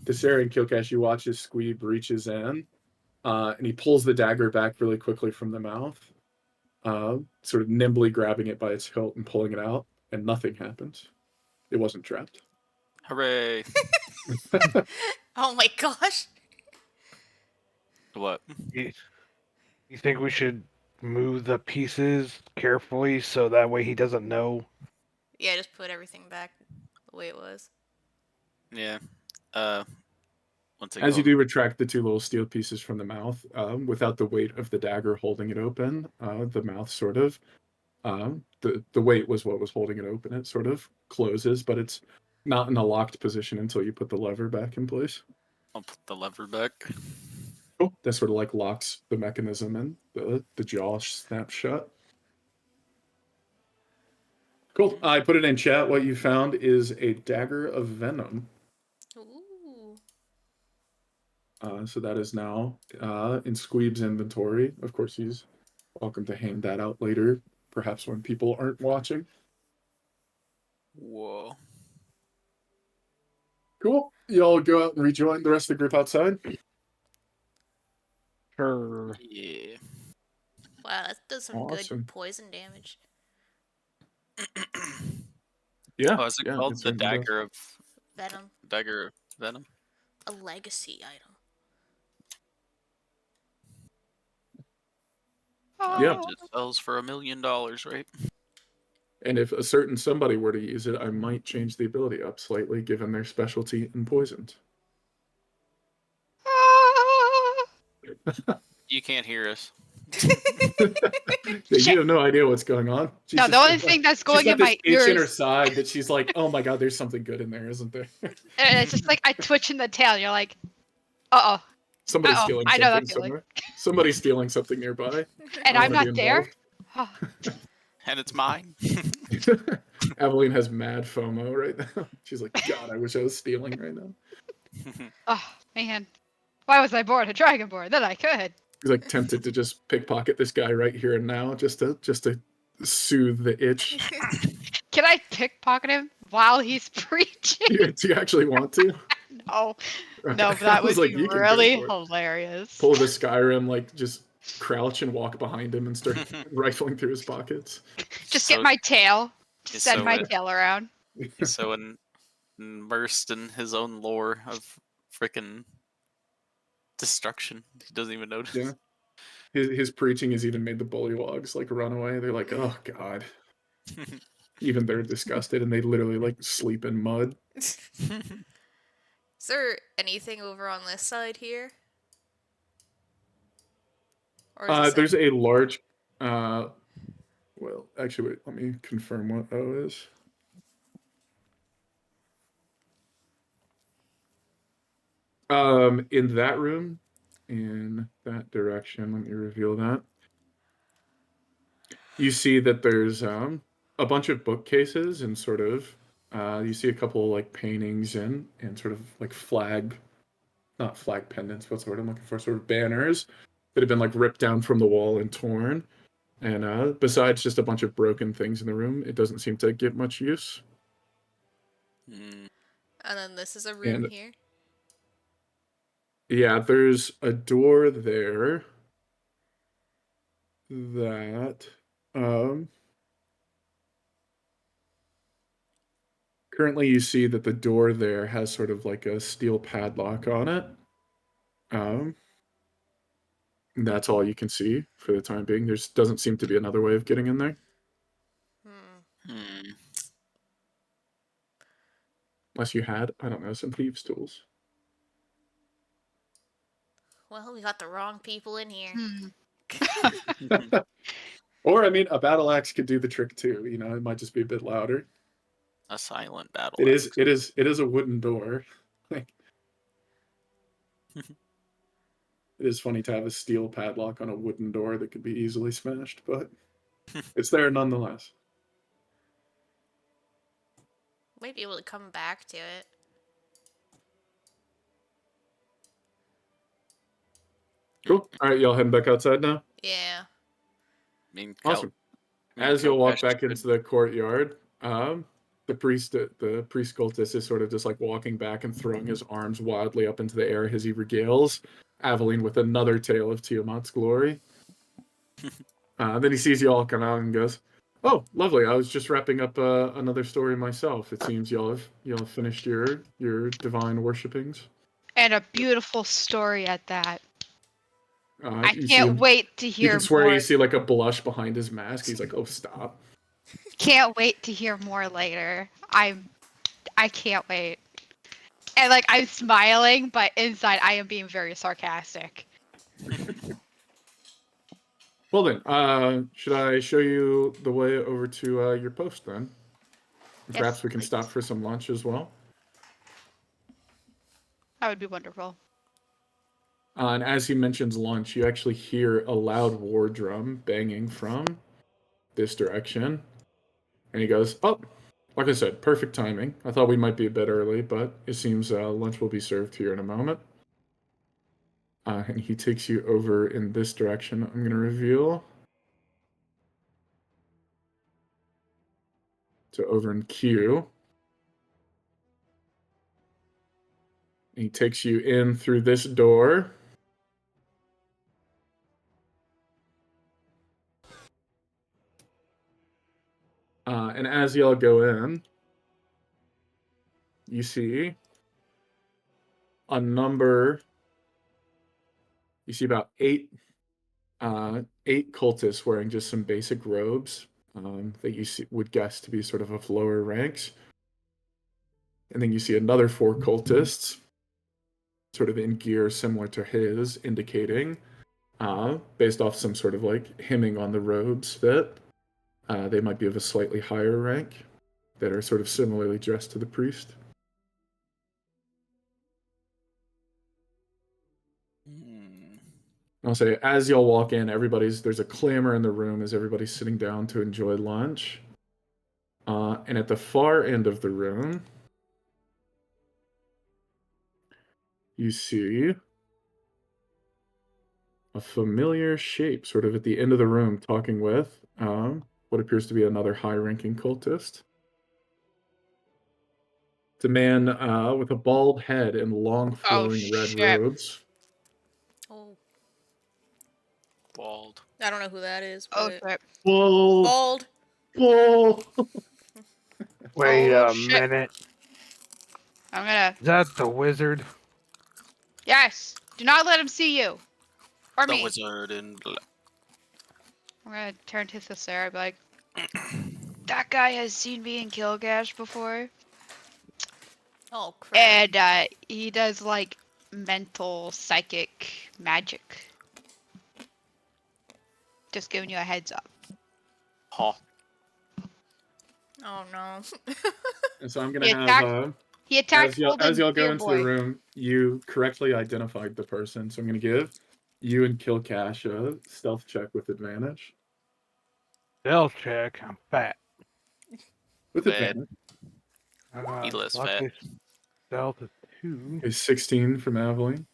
Thesera and Kil'Kash, you watch as Squeeb reaches in, and he pulls the dagger back really quickly from the mouth, sort of nimbly grabbing it by its hilt and pulling it out, and nothing happens. It wasn't trapped. Hooray! Oh my gosh. What? You, you think we should move the pieces carefully so that way he doesn't know? Yeah, just put everything back the way it was. Yeah. Once I As go, you do retract the two little steel pieces from the mouth, without the weight of the dagger holding it open, the mouth sort of, the weight was what was holding it open. It sort of closes, but it's not in a locked position until you put the lever back in place. I'll put the lever back. Cool. That sort of like locks the mechanism and the jaw snaps shut. Cool. I put it in chat. What you found is a dagger of venom. Ooh. So that is now in Squeeb's inventory. Of course, he's welcome to hand that out later, perhaps when people aren't watching. Whoa. Cool. Y'all go out and rejoin the rest of the group outside. Sure. Yeah. Wow, that does some Awesome. good poison damage. Yeah. Oh, is it yeah, called it the certainly does. dagger of venom? A legacy item. Yeah. It sells for $1 million, right? And if a certain somebody were to use it, I might change the ability up slightly, given their specialty in poisons. You can't hear us. You have no idea what's going on. She's No, the just only got, thing that's she's going got in this my itch in her ears, side that she's like, oh my god, there's something good in there, isn't there? and it's just like I twitch in the tail. And you're like, uh Somebody's oh, stealing I know something that feeling. somewhere. Somebody's stealing something nearby. And I I'm wanna be not there. involved. And it's mine. Aveline has mad FOMO right now. She's like, God, I wish I was stealing right now. Oh man, why was I born a dragonborn? Then I could. He's like tempted to just pickpocket this guy right here and now, just to soothe the itch. Can I pickpocket him while he's preaching? Do you actually want to? No, Okay. no, but that I was would like, be you can go really for it. hilarious. Pull the Skyrim, like just crouch and walk behind him and start rifling through his pockets. Just So- get my tail. Just He's send so my in- tail around. He's so immersed in his own lore of freaking destruction. He doesn't even notice. Yeah. His preaching has even made the bullywogs like run away. They're like, oh god. Even they're disgusted and they literally like sleep in mud. Is there anything over on this side here? Or is this There's a large well, actually wait, let me confirm what O is. In that room, in that direction, let me reveal that. You see that there's a bunch of bookcases and sort of you see a couple like paintings and sort of like not flag pendants, what's the word I'm looking for? Sort of banners that have been like ripped down from the wall and torn. And besides just a bunch of broken things in the room, it doesn't seem to get much use. Mm. And then this is a room And- here. Yeah, there's a door there that currently you see that the door there has sort of like a steel padlock on it. That's all you can see for the time being. There doesn't seem to be another way of getting in there. Hmm. Unless you had, I don't know, some thieves' tools. Well, we got the wrong people in here. Or, I mean, a battle axe could do the trick too. You know, it might just be a bit louder. A silent battle. It axe. is a wooden door. Like, it is funny to have a steel padlock on a wooden door that could be easily smashed, but it's there nonetheless. Might be able to come back to it. Cool. All right, y'all heading back outside now? Yeah. I mean, Awesome. I mean, As you'll walk Kil'Kash back could- into the courtyard, the priest cultist is sort of just like walking back and throwing his arms wildly up into the air as he regales Aveline with another tale of Tiamat's glory. Then he sees you all come out and goes, "Oh, lovely! I was just wrapping up another story myself. It seems y'all have finished your divine worshippings." And a beautiful story at that. I You see can't him. wait to You hear can swear more. you see like a blush behind his mask. He's like, "Oh, stop." Can't wait to hear more later. I can't wait. And like I'm smiling, but inside I am being very sarcastic. Well then, should I show you the way over to your post then? Yes, Perhaps we can please. stop for some lunch as well. That would be wonderful. And as he mentions lunch, you actually hear a loud war drum banging from this direction. And he goes, "Oh, like I said, perfect timing. I thought we might be a bit early, but it seems lunch will be served here in a moment." And he takes you over in this direction. I'm going to reveal. So over in Q. He takes you in through this door. And as y'all go in, you see a number. You see about eight cultists wearing just some basic robes that you would guess to be sort of lower ranks. And then you see another 4 cultists, sort of in gear similar to his, indicating, based off some sort of like hemming on the robes, that they might be of a slightly higher rank, that are sort of similarly dressed to the priest. I'll say, as y'all walk in, there's a clamor in the room as everybody's sitting down to enjoy lunch. And at the far end of the room, you see a familiar shape sort of at the end of the room talking with what appears to be another high-ranking cultist. It's a man with a bald head and long flowing red shit. robes. Oh, Bald. I don't know who that is, Oh but shit. Whoa! bald. Whoa! Wait Oh, a shit. minute. I'm gonna. Is that the wizard? Yes. Do not let him see you. Or The me. wizard in black. I'm gonna turn to Thesera and be like, that guy has seen me in Kil'Kash before. Oh crap. And he does like mental psychic magic. Just giving you a heads up. Huh. Oh no. And so I'm He gonna attacked. have He attacked as y'all Golden go Deer into the Boy. room, you correctly identified the person. So I'm gonna give you and Kil'Kash a stealth check with advantage. They'll check. I'm fat. With Fat. advantage. He less Luckily, fat. stealth is 2. Is 16 from Aveline.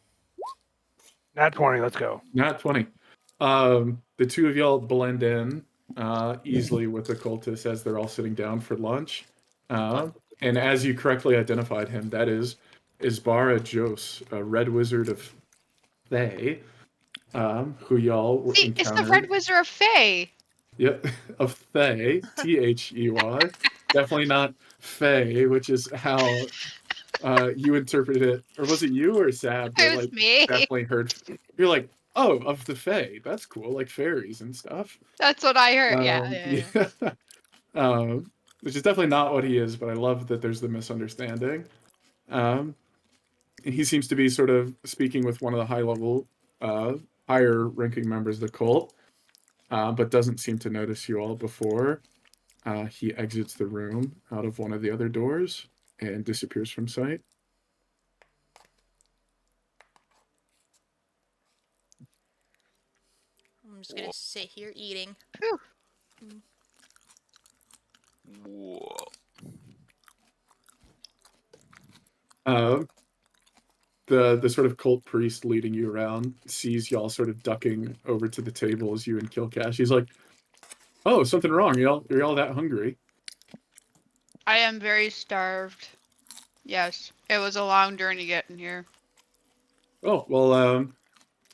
Not 20. Let's go. Not 20. The two of y'all blend in easily with the cultists as they're all sitting down for lunch. And as you correctly identified him, that is Azbara Jos, a red wizard of Thay, who y'all See, it's the Red encountered. Wizard of Fae. Yep, of Thay, They. Definitely not Fae, which is how you interpreted it. Or was it you or Sab that It was like me. definitely heard? You're like, oh, of the Fae. That's cool, like fairies and stuff. That's what I heard. Yeah. Which is definitely not what he is, but I love that there's the misunderstanding. And he seems to be sort of speaking with one of the higher ranking members of the cult, but doesn't seem to notice you all before he exits the room out of one of the other doors and disappears from sight. I'm just gonna sit here eating. Whew. Whoa. The sort of cult priest leading you around sees y'all sort of ducking over to the table as you and Kil'Kash. He's like, "Oh, something wrong? You're all that hungry?" I am very starved. Yes, it was a long journey getting here. Oh, well,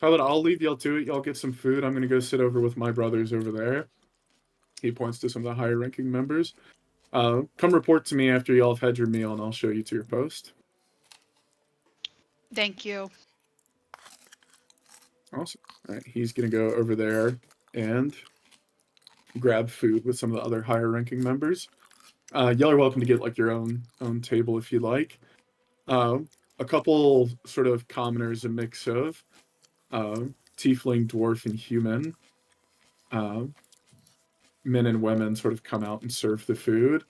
how about I'll leave y'all to it. Y'all get some food. I'm going to go sit over with my brothers over there. He points to some of the higher ranking members. Come report to me after y'all have had your meal, and I'll show you to your post. Thank you. Awesome. All right, he's going to go over there and grab food with some of the other higher ranking members. Y'all are welcome to get like your own table if you like. A couple sort of commoners, a mix of tiefling, dwarf, and human. Men and women sort of come out and serve the food.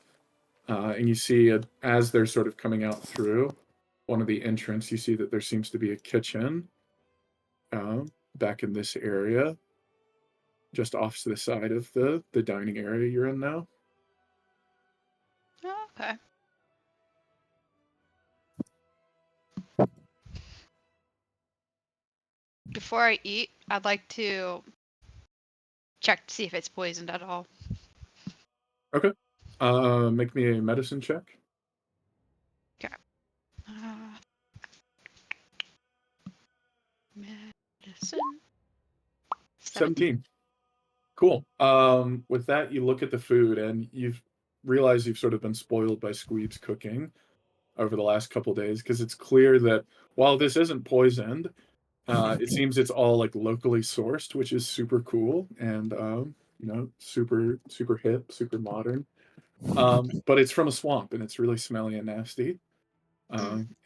And you see, as they're sort of coming out through one of the entrance, you see that there seems to be a kitchen back in this area, just off to the side of the dining area you're in now. Oh, okay. Before I eat, I'd like to check to see if it's poisoned at all. Okay. Make me a medicine check. Medicine. 17. Cool. With that, you look at the food and you've realized you've sort of been spoiled by Squeeb's cooking over the last couple days, because it's clear that while this isn't poisoned, it seems it's all like locally sourced, which is super cool and super super hip, super modern. But it's from a swamp and it's really smelly and nasty.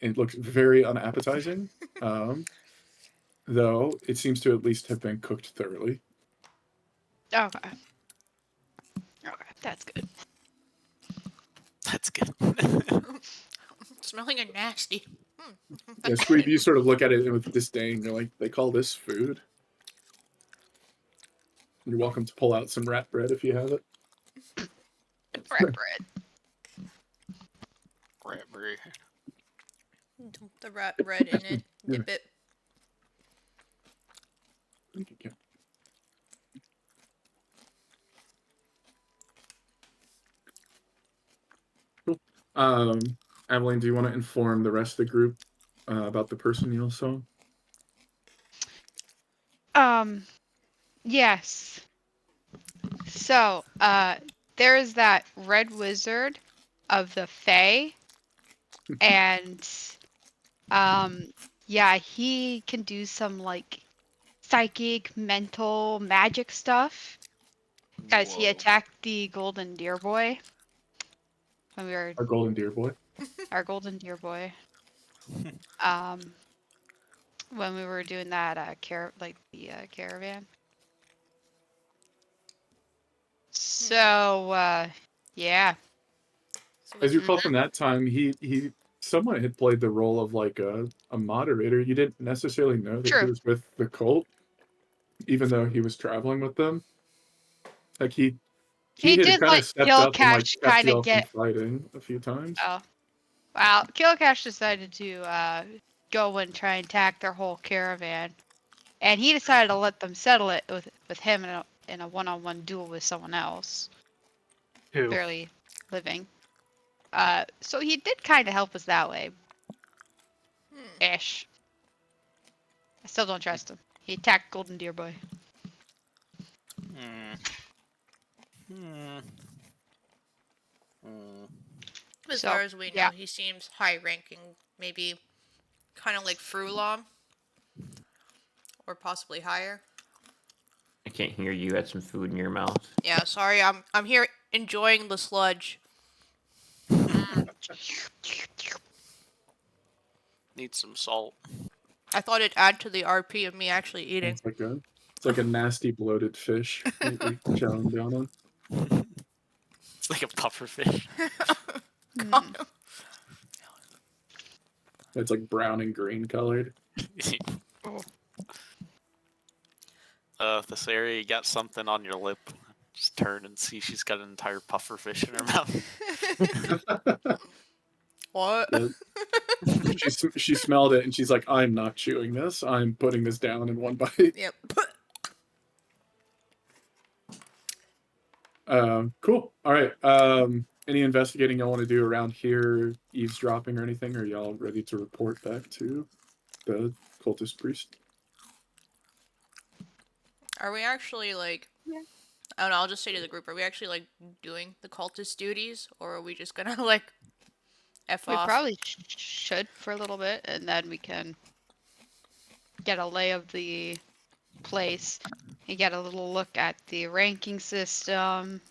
It looks very unappetizing, though it seems to at least have been cooked thoroughly. Okay. Okay, that's good. That's good. Smelling and nasty. Yeah, Squeeb, you sort of look at it with disdain. You're like, they call this food? You're welcome to pull out some rat bread if you have it. Rat bread. Dump the rat bread in it. Dip it. Okay. Cool. Aveline, do you want to inform the rest of the group about the person you saw? Yes. So, there is that red wizard of the Fae, and, yeah, he can do some, like, psychic, mental, magic stuff. Guys, he Whoa. attacked the golden deer boy. When we were Our golden deer boy. our golden deer boy. When we were doing that caravan. So yeah. So As you it's recall from that time, he somewhat had played the role of like a moderator. You didn't necessarily know that he True. was with the cult, even though he was traveling with them. Like he He had did kind of let stepped up and like Kil'Kash kept kind of y'all from get. fighting a few times. Oh, well, Kil'Kash decided to go and try and attack their whole caravan, and he decided to let them settle it with him in a one-on-one duel with someone else, Who? barely living. So he did kind of help us that way. Ish. I still don't trust him. He attacked Golden Deer Boy. as So, far as we know, yeah. he seems high ranking, maybe kind of like Frulam, or possibly higher. I can't hear you. You had some food in your mouth. Yeah, sorry, I'm here enjoying the sludge. Need some salt. I thought it'd add to the RP of me actually eating. It's like a nasty bloated fish that you're chowing down on. It's like a puffer fish. Mm. It's like brown and green colored. Thesera, you got something on your lip. Just turn and see she's got an entire puffer fish in her mouth. What? She smelled it and she's like, I'm not chewing this. I'm putting this down in one bite. Yep. Cool. All right. any investigating y'all want to do around here, eavesdropping or anything? Or y'all ready to report back to the cultist priest? Are we actually like? I don't know. I'll just say to the group: Are we actually like doing the cultist duties, or are we just gonna like f We off? probably should for a little bit, and then we can get a lay of the place and get a little look at the ranking system.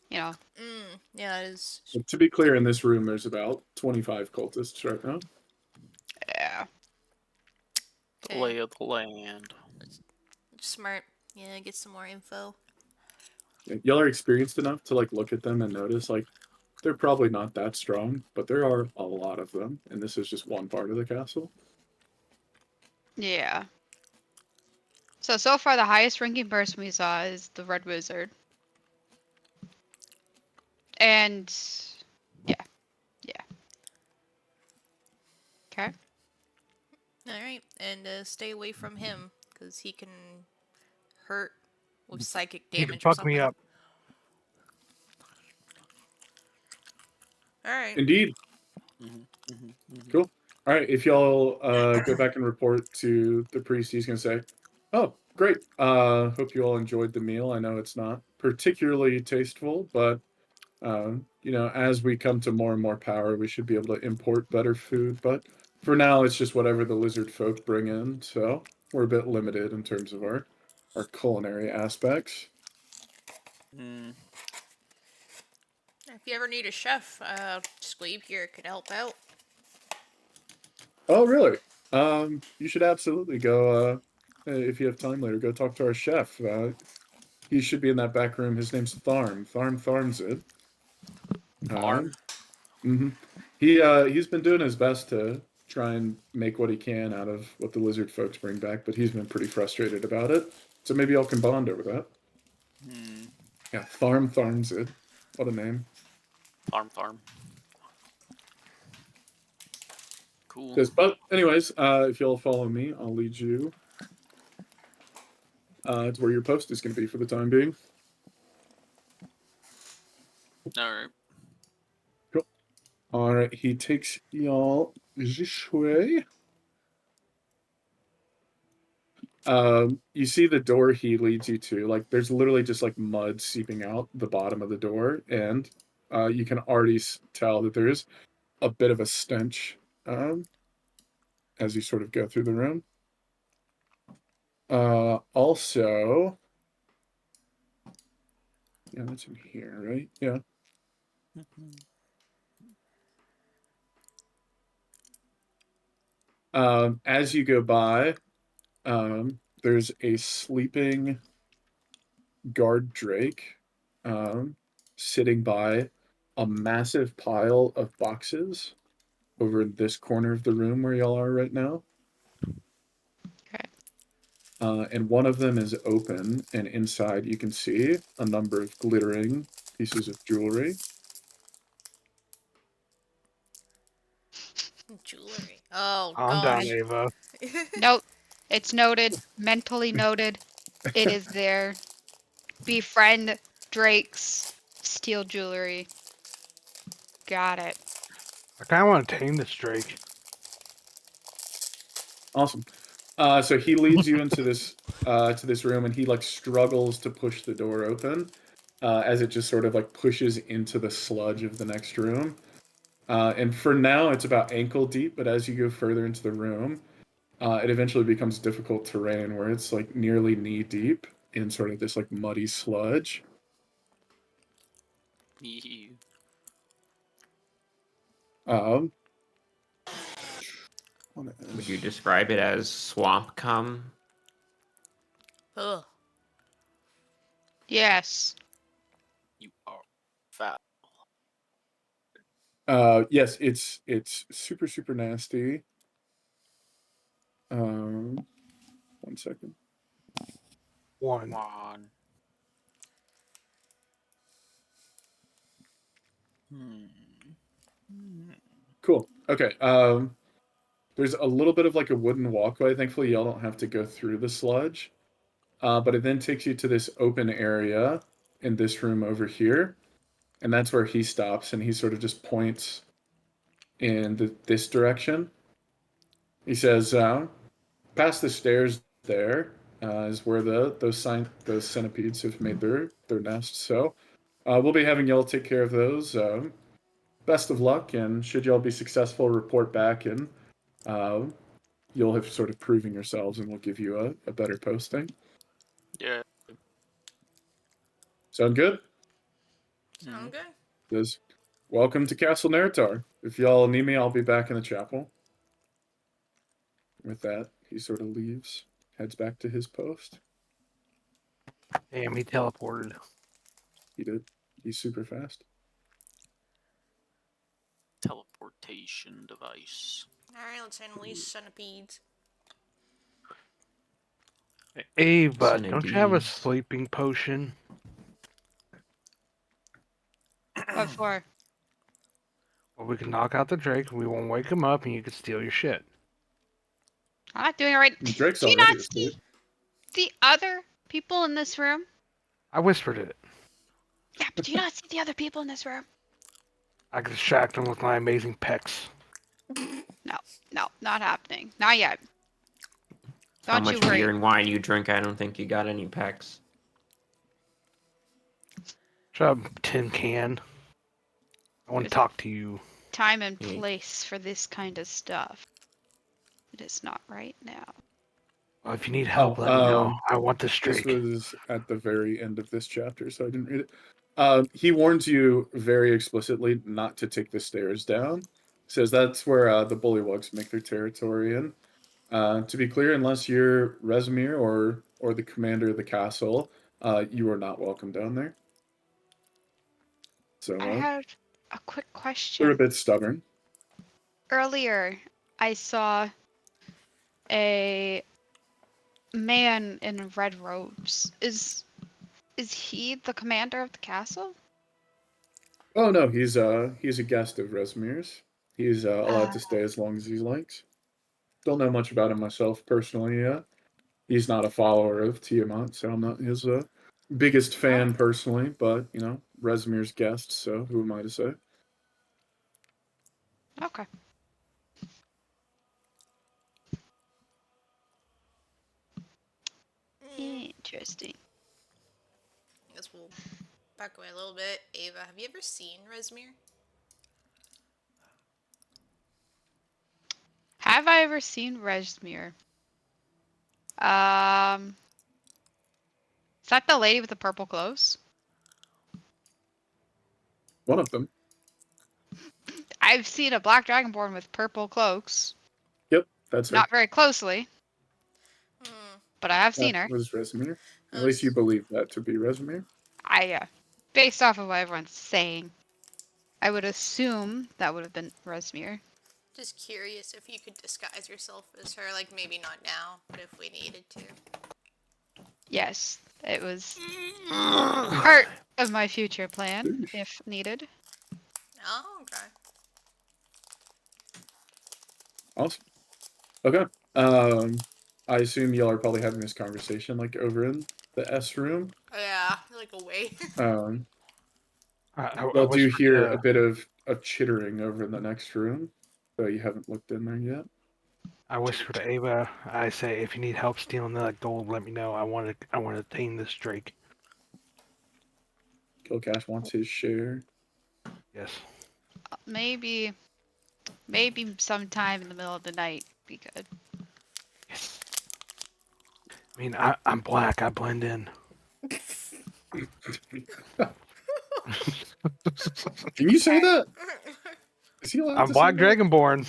You know. Yeah, it is. And to be clear, in this room, there's about 25 cultists right now. Yeah. The Okay. lay of the land. Smart. Yeah, get some more info. Y'all are experienced enough to like look at them and notice like they're probably not that strong, but there are a lot of them, and this is just one part of the castle. Yeah. So far, the highest ranking person we saw is the Red Wizard. And yeah. Okay. All right, and stay away from him because he can hurt with psychic He can damage or fuck me something. up. All right. Indeed. Cool. All right. If y'all go back and report to the priest, he's gonna say, "Oh, great. Hope you all enjoyed the meal. I know it's not particularly tasteful, but as we come to more and more power, we should be able to import better food. But for now, it's just whatever the lizard folk bring in. So we're a bit limited in terms of our culinary aspects." Mm. If you ever need a chef, Squeeb here could help out. Oh, really? You should absolutely go. If you have time later, go talk to our chef. He should be in that back room. His name's Tharm. Tharm's it. Arm. Mm-hmm. He's been doing his best to try and make what he can out of what the lizard folks bring back, but he's been pretty frustrated about it. So maybe y'all can bond over that. Hmm. Yeah, Tharm's it. What a name. Farm. Cool. But anyways, if y'all follow me, I'll lead you to where your post is going to be for the time being. Alright. Cool. All right, he takes y'all this way. You see the door he leads you to, like there's literally just like mud seeping out the bottom of the door, and you can already tell that there's a bit of a stench as you sort of go through the room. Also, yeah, that's in here, right? Yeah. As you go by, there's a sleeping guard drake sitting by a massive pile of boxes over in this corner of the room where y'all are right now. Okay. And one of them is open, and inside you can see a number of glittering pieces of jewelry. Jewelry. Oh Calm down, gosh. Ava. Note. It's noted. Mentally noted. It is there. Befriend Drake's steel jewelry. Got it. I kind of want to tame this Drake. Awesome. So he leads you into this to this room, and he like struggles to push the door open as it just sort of like pushes into the sludge of the next room. And for now, it's about ankle deep, but as you go further into the room, it eventually becomes difficult terrain where it's like nearly knee deep in sort of this like muddy sludge. Um, Would you describe it as swamp cum? Ugh. Yes. You are fat. Yes, it's super nasty. 1 second. One. Come on. Cool. Okay. There's a little bit of like a wooden walkway. Thankfully, y'all don't have to go through the sludge. But it then takes you to this open area in this room over here. and that's where he stops, and he sort of just points in this direction. He says, "Past the stairs there is where those centipedes have made their nests. So we'll be having y'all take care of those. Best of luck, and should y'all be successful, report back, and uh, you'll have sort of proven yourselves, and we'll give you a better posting. Yeah. Sound good?" Sound good? Says, "Welcome to Castle Naerytar. If y'all need me, I'll be back in the chapel." With that, he sort of leaves, heads back to his post. Damn, he teleported. He did. He's super fast. Teleportation device. Alright, let's unleash centipedes. Hey, but don't you have a Centipedes. sleeping potion? What for? Well, we can knock out the Drake, we won't wake him up, and you can steal your shit. I'm not doing it right. Drake's Do you already not see asleep. the other people in this room? I whispered it. Yeah, but do you not see the other people in this room? I can distract him with my amazing pecs. No, not happening. Not yet. How Don't you much worry. beer and wine you drink, I don't think you got any pecs. Shut up, tin can. I want to There's talk to you. time and Yeah. place for this kind of stuff. It is not right now. Well, if you need help, let me know. I want this This Drake. was at the very end of this chapter, so I didn't read it. He warns you very explicitly not to take the stairs down. Says that's where the bullywugs make their territory in. To be clear, unless you're Rezmir or the commander of the castle, you are not welcome down there. So I had a quick they're a question. bit stubborn. Earlier, I saw a man in red robes. Is he the commander of the castle? Oh no, he's a guest of Rezmir's. He's allowed to stay as long as he likes. Don't know much about him myself personally yet. He's not a follower of Tiamat, so I'm not his biggest fan personally. But you know, Rezmir's guest, so who am I to say? Okay. Interesting. I guess we'll back away a little bit. Ava, have you ever seen Rezmir? Have I ever seen Rezmir? Is that the lady with the purple clothes? One of them. I've seen a black dragonborn with purple cloaks. Yep, that's her. Not very closely, Hmm. but I have seen That her. was Rezmir. At I least you was believe that to be Rezmir. Based off of what everyone's saying, I would assume that would have been Rezmir. just curious if you could disguise yourself as her, like maybe not now, but if we needed to. Yes, it was part of my future plan, if needed. Oh, okay. Awesome. Okay. I assume y'all are probably having this conversation like over in the S room. Yeah, like away. Um, I y'all do whispered hear to- a bit of chittering over in the next room, though you haven't looked in there yet. I whisper to Ava. I say, if you need help stealing that gold, let me know. I want to tame this Drake. Kil'Kash wants his share. Yes. Maybe sometime in the middle of the night be good. Yes. I mean, I'm black. I blend in. Can you say that? Is he allowed I'm to Black say that? Dragonborn.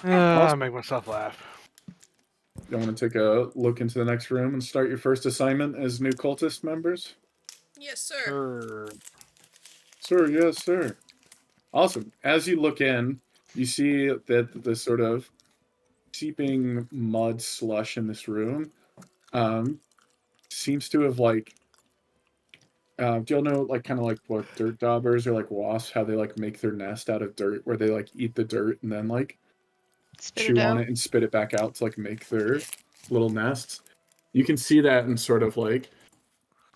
I make myself laugh. You want to take a look into the next room and start your first assignment as new cultist members? Yes, sir. Sure. Sir, yes, sir. Awesome. As you look in, you see that the sort of seeping mud slush in this room seems to have like do y'all know like kind of like what dirt daubers or like wasps, how they like make their nest out of dirt, where they like eat the dirt and then like Spit chew it on out. it and spit it back out to like make their little nests. You can see that in sort of like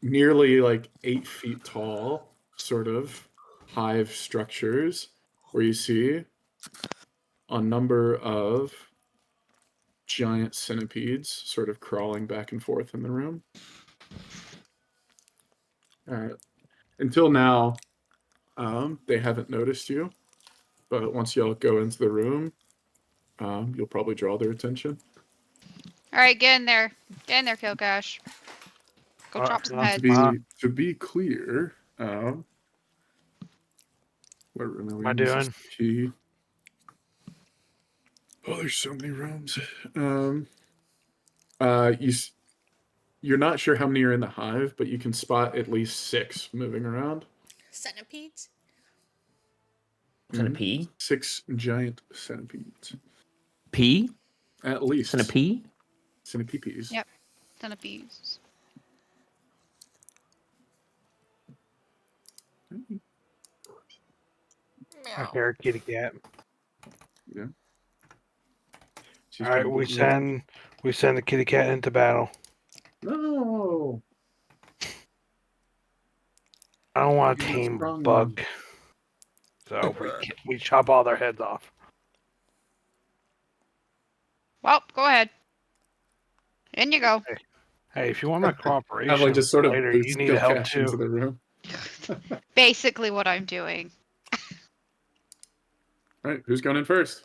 nearly like 8 feet tall sort of hive structures where you see a number of giant centipedes sort of crawling back and forth in the room. Until now, they haven't noticed you, but once y'all go into the room, you'll probably draw their attention. All right, get in there. Get in there, Kil'Kash. Go chop some heads. To be clear, what room Am I doing? Key. Oh, there's so many rooms. You're not sure how many are in the hive, but you can spot at least 6 moving around. Centipedes? Centipede? 6 giant centipedes. P? At least. Centipede? Centipedes. Yep. Centipedes. I hear a kitty cat. Yeah. All right, we send the kitty cat into battle. No. I don't want to You're not tame strong bug, so we chop all their heads off. Well, go ahead. In you go. Hey, if you want my cooperation Have like just sort of later, boots you need help Kil'Kash too. into the room. Basically what I'm doing. All right, who's going in first?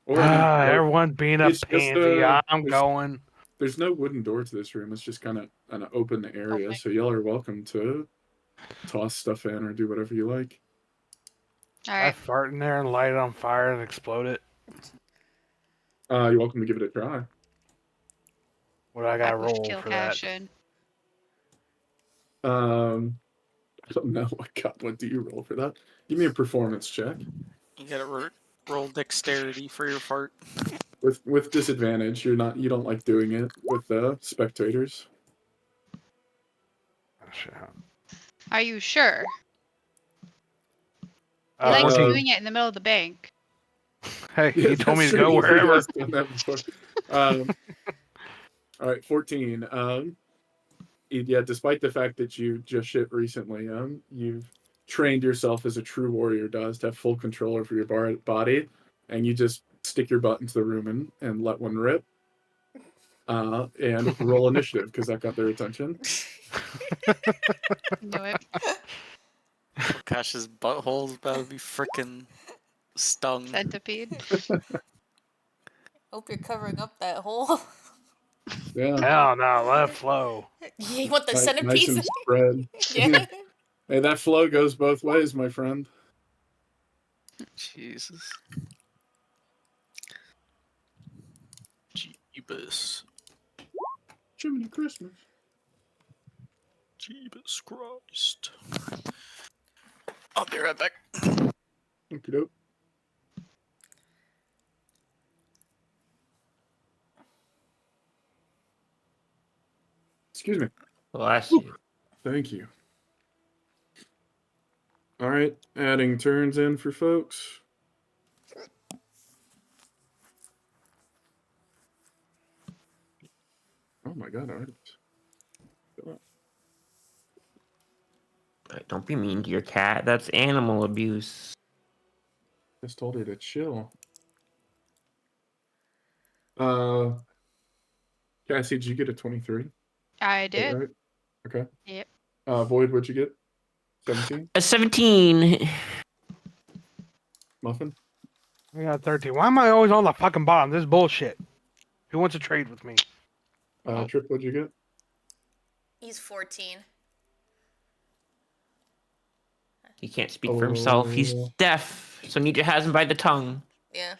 Or I mean, Everyone being a it's just, pansy. I'm going. there's no wooden door to this room. It's just kind of an open area, Okay. so y'all are welcome to toss stuff in or do whatever you like. All I right. fart in there and light it on fire and explode it. You're welcome to give it a try. What do I got to I push roll for that? Kil'Kash in. I don't know. What do you roll for that? Give me a performance check You gotta roll dexterity for your fart. with disadvantage. You don't like doing it with spectators. Oh, shit. Are you sure? He likes 14. doing it in the middle of the bank. Hey, Yeah, he told me that's to true. go He wherever. has done that before. All right, 14. Yeah, despite the fact that you just shit recently, you've trained yourself as a true warrior does to have full control over your body, and you just stick your butt into the room and let one rip. And roll initiative because that got their attention. Knew it. Kash's butthole's about to be frickin' stung. Centipede. Hope you're covering up that hole. Yeah, Hell no, let it flow. Yeah, you want the nice centipedes? and spread. Yeah. Hey, that flow goes both ways, my friend. Jesus. Jeebus. Jiminy Christmas. Jeebus Christ. I'll be right back. Okie doke. Excuse me. Bless you. Thank you. All right, adding turns in for folks. Oh my god, artists. Don't be mean to your cat. That's animal abuse. Just told her to chill. Cassie, did you get a 23? I did. Right? Okay. Yep. Void, what'd you get? 17? A 17. Muffin? I got 13. Why am I always on the fucking bottom? This is bullshit. Who wants to trade with me? Trip, what'd you get? He's 14. He can't speak for himself. He's deaf, so Nija has him by the tongue. Yeah.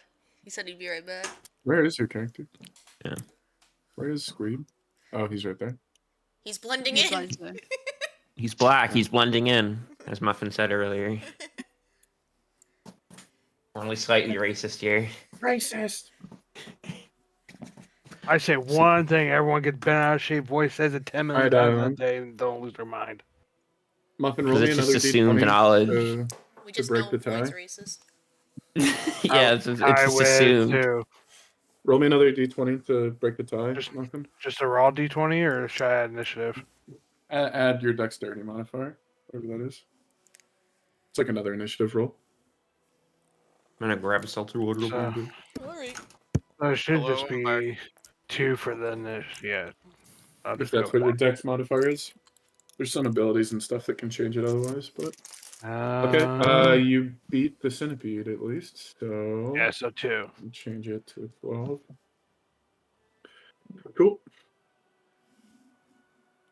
He said he'd be right back. Where is your character? Yeah. Where is Squeeb? Oh, he's right there. He's blending He in. blends in. He's black. He's blending in, as Muffin said earlier. Only slightly racist here. Racist! I say one thing, everyone gets bent out of shape. Voice says it 10 million Alright, times a day and don't lose their mind. Muffin, roll me Because it's another just assumed d20 knowledge. We to just break know the tie. Void's racist. Yeah, it's I just win assumed. too. Roll me another d20 to break the tie, Just- Muffin. Just a raw d20, or should I add initiative? Add your dexterity modifier, whatever that is. It's like another initiative roll. I'm gonna grab a seltzer water. So- real quick. Alright. No, it should Hello, just I'm back. be 2 for the initiative. Yeah. I'll If just that's go what your dex modifier is. There's some abilities and stuff that can change it otherwise, but okay. You beat the centipede at least, so Yeah, so 2. change it to 12. Cool.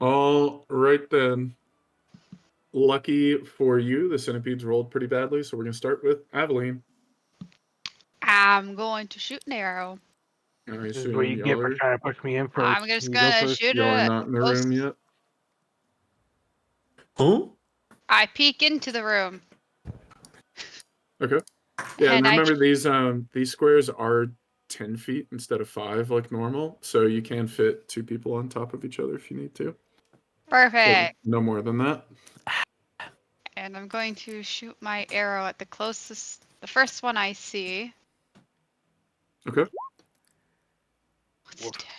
All right then. Lucky for you, the centipedes rolled pretty badly, so we're gonna start with Aveline. I'm going to shoot an arrow. I This is assume what you get for trying to push me in first. I'm just You go gonna first. shoot y'all are it. not in the room yet. Huh? I peek into the room. Okay. Yeah, and And I remember these squares are 10 feet instead of 5 like normal, so you can fit 2 people on top of each other if you need to. But Perfect. no more than that. And I'm going to shoot my arrow at the closest, the first one I see. Okay. What's a 10?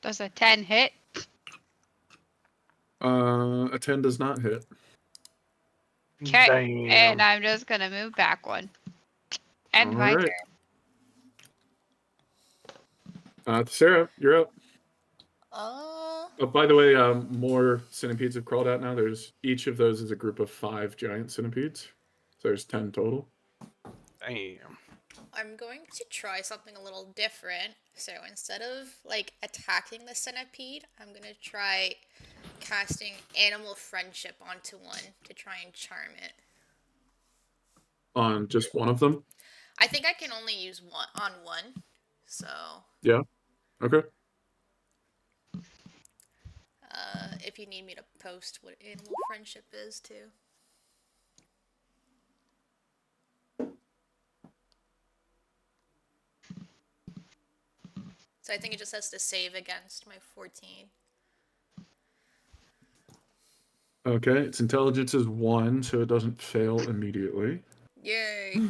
Does a 10 hit? A 10 does not hit. Okay. And Damn. I'm just gonna move back one. End All my right. turn. Thesera, you're up. Uh, Oh, by the way, more centipedes have crawled out now. There's each of those is a group of 5 giant centipedes. So there's 10 total. Damn. I'm going to try something a little different. So instead of like attacking the centipede, I'm gonna try casting animal friendship onto one to try and charm it. On just one of them? I think I can only use one on one. So Yeah. Okay. if you need me to post what animal friendship is too. So I think it just has to save against my 14. Okay. Its intelligence is 1, so it doesn't fail immediately. Yay!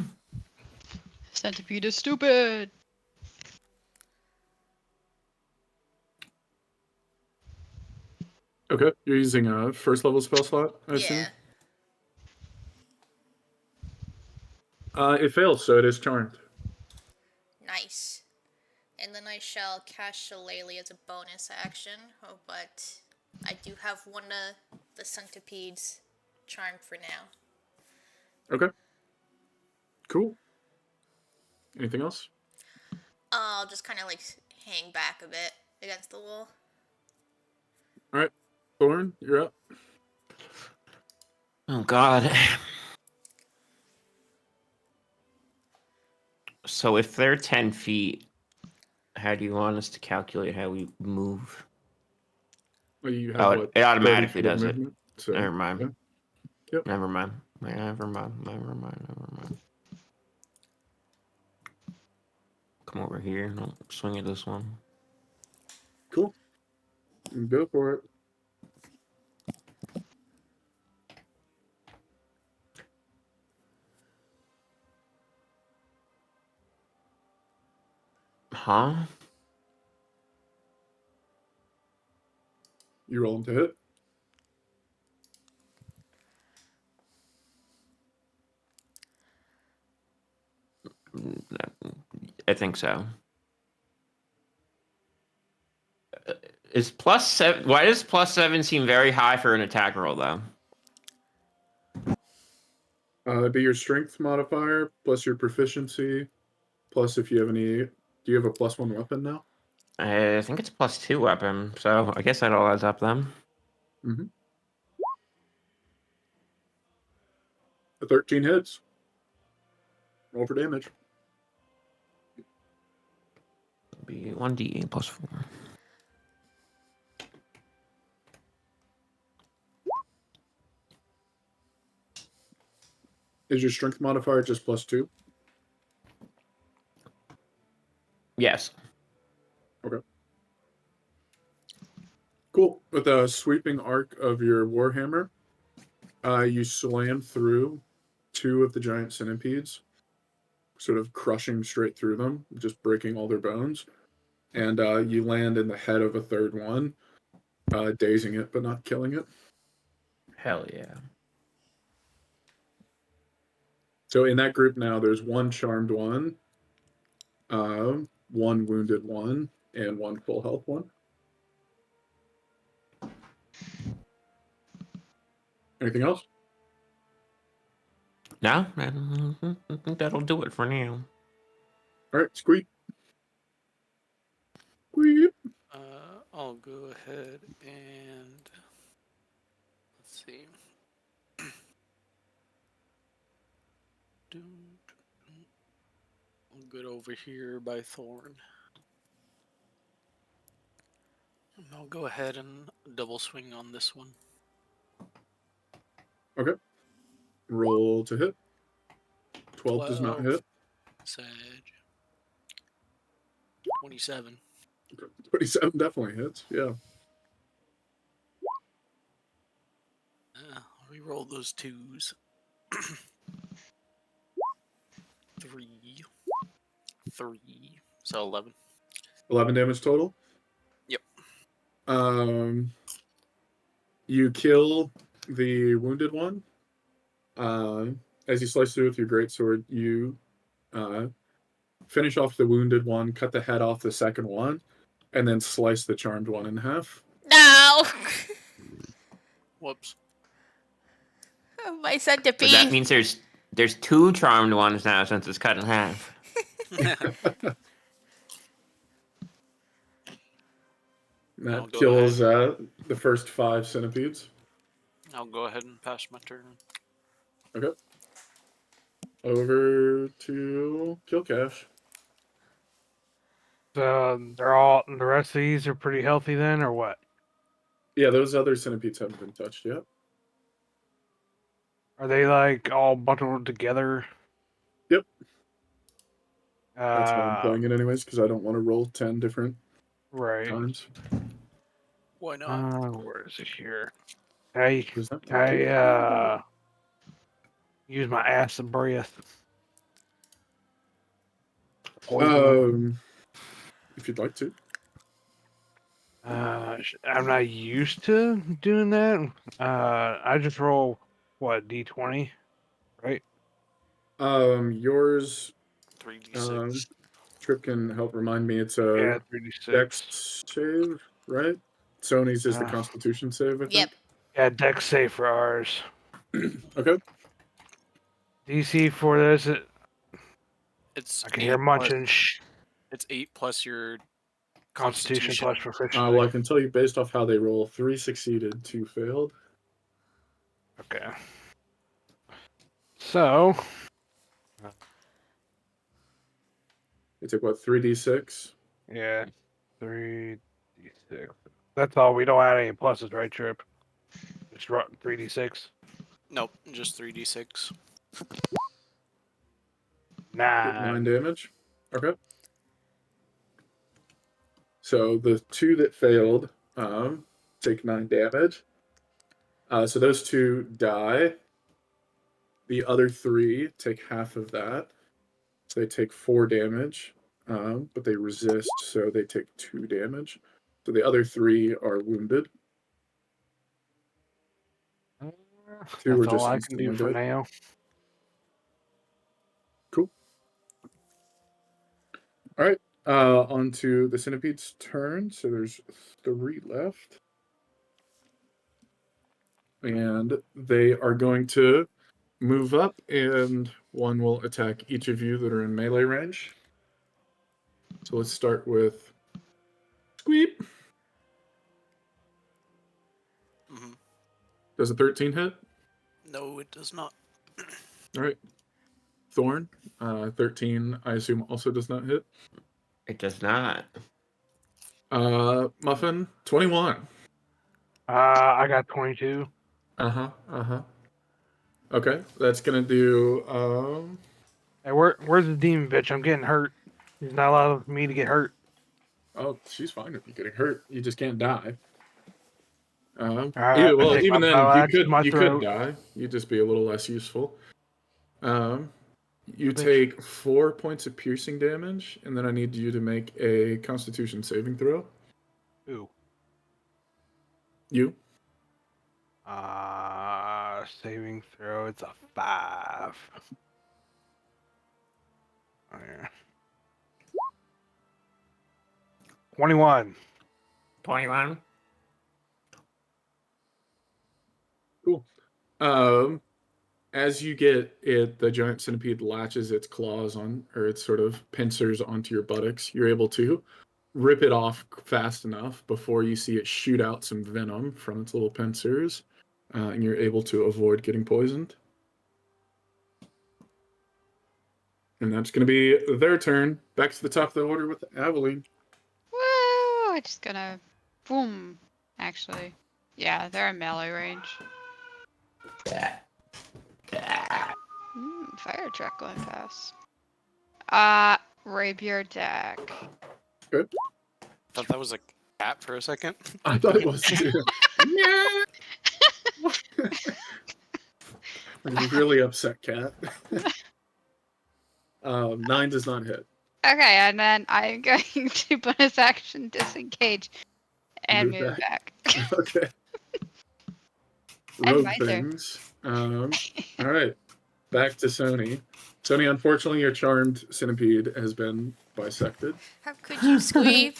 Centipede is stupid. Okay. You're using a first level spell slot, I assume? Yeah. It fails, so it is charmed. Nice. And then I shall cast Shillelagh as a bonus action, but I do have one of the centipedes charmed for now. Okay. Cool. Anything else? I'll just kind of like hang back a bit against the wall. All right. Thorn, you're up. Oh God. So if they're 10 feet, how do you want us to calculate how we move? Well, you have Oh, what? it 30 automatically feet of does it. movement, so, Never mind. yeah. Yep. Never mind. Never mind. Never mind. Never mind. Come over here and I'll swing at this one. Cool. Go for it. Huh? You rolling to hit? I think so. Is +7? Why does +7 seem very high for an attack roll, though? That'd be your strength modifier plus your proficiency, plus if you have any. Do you have a +1 weapon now? I think it's +2 weapon, so I guess that all adds up then. Mm-hmm. The 13 hits. Roll for damage. It'll be 1d8 +4. Is your strength modifier just +2? Yes. Okay. Cool. With a sweeping arc of your warhammer, you slam through 2 of the giant centipedes, sort of crushing straight through them, just breaking all their bones. And you land in the head of a third one, dazing it but not killing it. Hell yeah. So in that group now, there's one charmed one, one wounded one, and one full health one. Anything else? No, I think that'll do it for now. All right, Squeeb. Squeeb. I'll go ahead and let's see. I'll get over here by Thorn. And I'll go ahead and double swing on this one. Okay. Roll to hit. 12 does not 12. hit. Sag. 27. 27 definitely hits. Yeah. I'll re-roll those twos. 3. 3. So 11. 11 damage total. Yep. You kill the wounded one. As you slice through with your greatsword, you finish off the wounded one, cut the head off the second one, and then slice the charmed one in half. No! Whoops. My So that centipede. means there's 2 charmed ones now since it's cut in half. I'll That go kills the first 5 centipedes. I'll go ahead and pass my turn. Okay. Over to Kil'Kash. So the rest of these are pretty healthy then, or what? Yeah, those other centipedes haven't been touched yet. Are they like all bundled together? Yep. That's how I'm Uh, playing it anyways, because I don't want to roll 10 different right. times. Why not? Where is it here? I Who's that? use my acid breath. Poison them. If you'd like to. I'm not used to doing that. I just roll what, D20, right? Yours 3d6. Trip can help remind me. It's Yeah, a 3d6. Dex save, right? Sony's is the Uh, Constitution save, I think. Yep. Yeah, Dex save for ours. Okay. DC for this, It's I can 8 hear plus- munching. It's 8 plus your Constitution plus proficiency. Well, I can tell you based off how they roll, 3 succeeded, 2 failed. Okay. So, They took what, 3d6? yeah, 3d6. That's all. We don't add any pluses, right, Trip? Just 3d6. Nope, just 3d6. 9 9. damage. Okay. So the 2 that failed take 9 damage. So those 2 die. The other 3 take half of that. So they take 4 damage. But they resist, so they take 2 damage. So the other 3 are wounded. 2 That's are all just I can do instantly for dead. now. Cool. All right. On to the centipede's turn. So there's 3 left. And they are going to move up, and one will attack each of you that are in melee range. So let's start with Squeeb. Mm-hmm. Does a 13 hit? No, it does not. All right. Thorn, 13, I assume also does not hit. It does not. Muffin, 21. I got 22. Okay, that's gonna do. Hey, where's the demon bitch? I'm getting hurt. He's not allowed me to get hurt. Oh, she's fine with you getting hurt. You just can't die. Alright, Yeah, I well, take my even then, battle you axe to could my you could throat. die. You'd just be a little less useful. You take 4 points of piercing damage, and then I need you to make a Constitution saving throw. Ooh. You? Saving throw. It's a 5. Oh, yeah. 21. 21. Cool. As you get it, the giant centipede latches its claws on, or its sort of pincers onto your buttocks. You're able to rip it off fast enough before you see it shoot out some venom from its little pincers, and you're able to avoid getting poisoned. And that's going to be their turn. Back to the top of the order with Aveline. Woo! I'm just gonna, boom. Actually, yeah, they're in melee range. Fire truck going fast. Rapier attack. Good. Thought that was a cat for a second. I thought it was too. Like a really upset cat. 9 does not hit. Okay, and then I'm going to bonus action disengage and move back. Okay. And Rogue my turn. things. All right. Back to Sony. Sony, unfortunately, your charmed centipede has been bisected. How could you, Squeeb?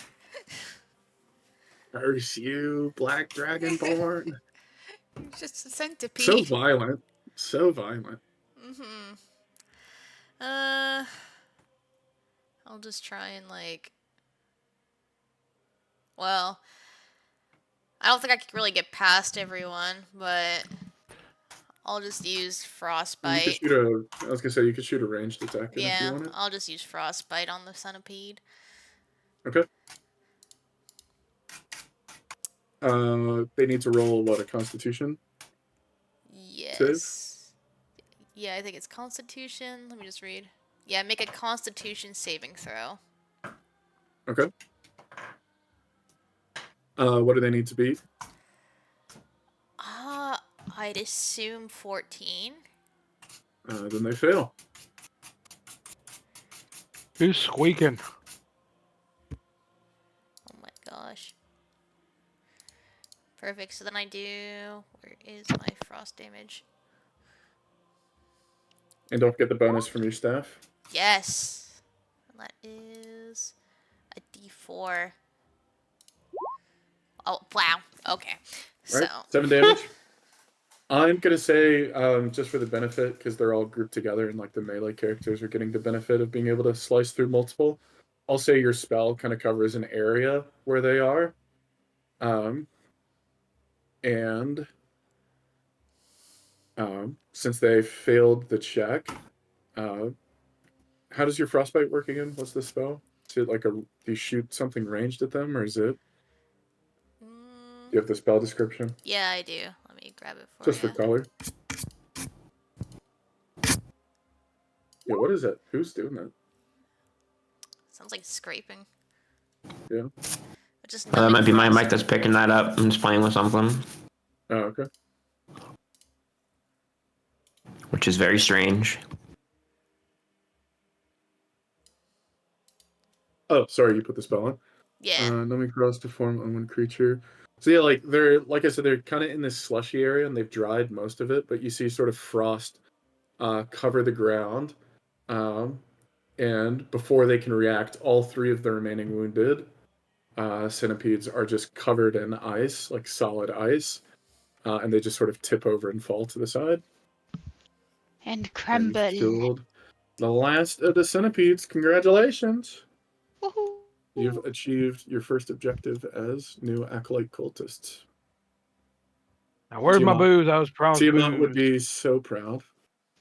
Curse you, Black Dragonborn. Just a centipede. So violent. So violent. Mm-hmm. I'll just try and well, I don't think I could really get past everyone, but I'll just use frostbite. You could shoot I was gonna say you could shoot a ranged attack if you Yeah, wanted. I'll just use frostbite on the centipede. Okay. They need to roll what, a Constitution? Yes. Yeah, I think it's Constitution. Let me just read. Yeah, make a Constitution saving throw. Okay. What do they need to beat? I'd assume 14. Then they fail. Who's squeaking? Oh my gosh. Perfect. So then I do. Where is my frost damage? And don't forget the bonus from your staff. Yes. And that is a D4. Oh, wow. Okay. Right? So 7 damage. I'm going to say, just for the benefit, because they're all grouped together and like the melee characters are getting the benefit of being able to slice through multiple, I'll say your spell kind of covers an area where they are. And since they failed the check, how does your frostbite work again? What's the spell? Is it like do you shoot something ranged at them, or is it? Do you have the spell description? yeah, I do. Let me grab it for Just you. for color. Yeah, what is it? Who's doing that? Sounds like scraping. Yeah. But just That might be my frost. mic that's picking that up. I'm just playing with something, Oh, okay. which is very strange. Oh, sorry, you put the spell on. Yeah. Numbing cross to form on one creature. So yeah, like I said, they're kind of in this slushy area and they've dried most of it, but you see sort of frost cover the ground. And before they can react, all 3 of the remaining wounded centipedes are just covered in ice, like solid ice, and they just sort of tip over and fall to the side. And And crumble. you've killed the last of the centipedes. Congratulations! Woohoo. You've achieved your first objective as new acolyte cultists. Now, where's my Tiamat. booze? I was promised Tiamat would booze. be so proud.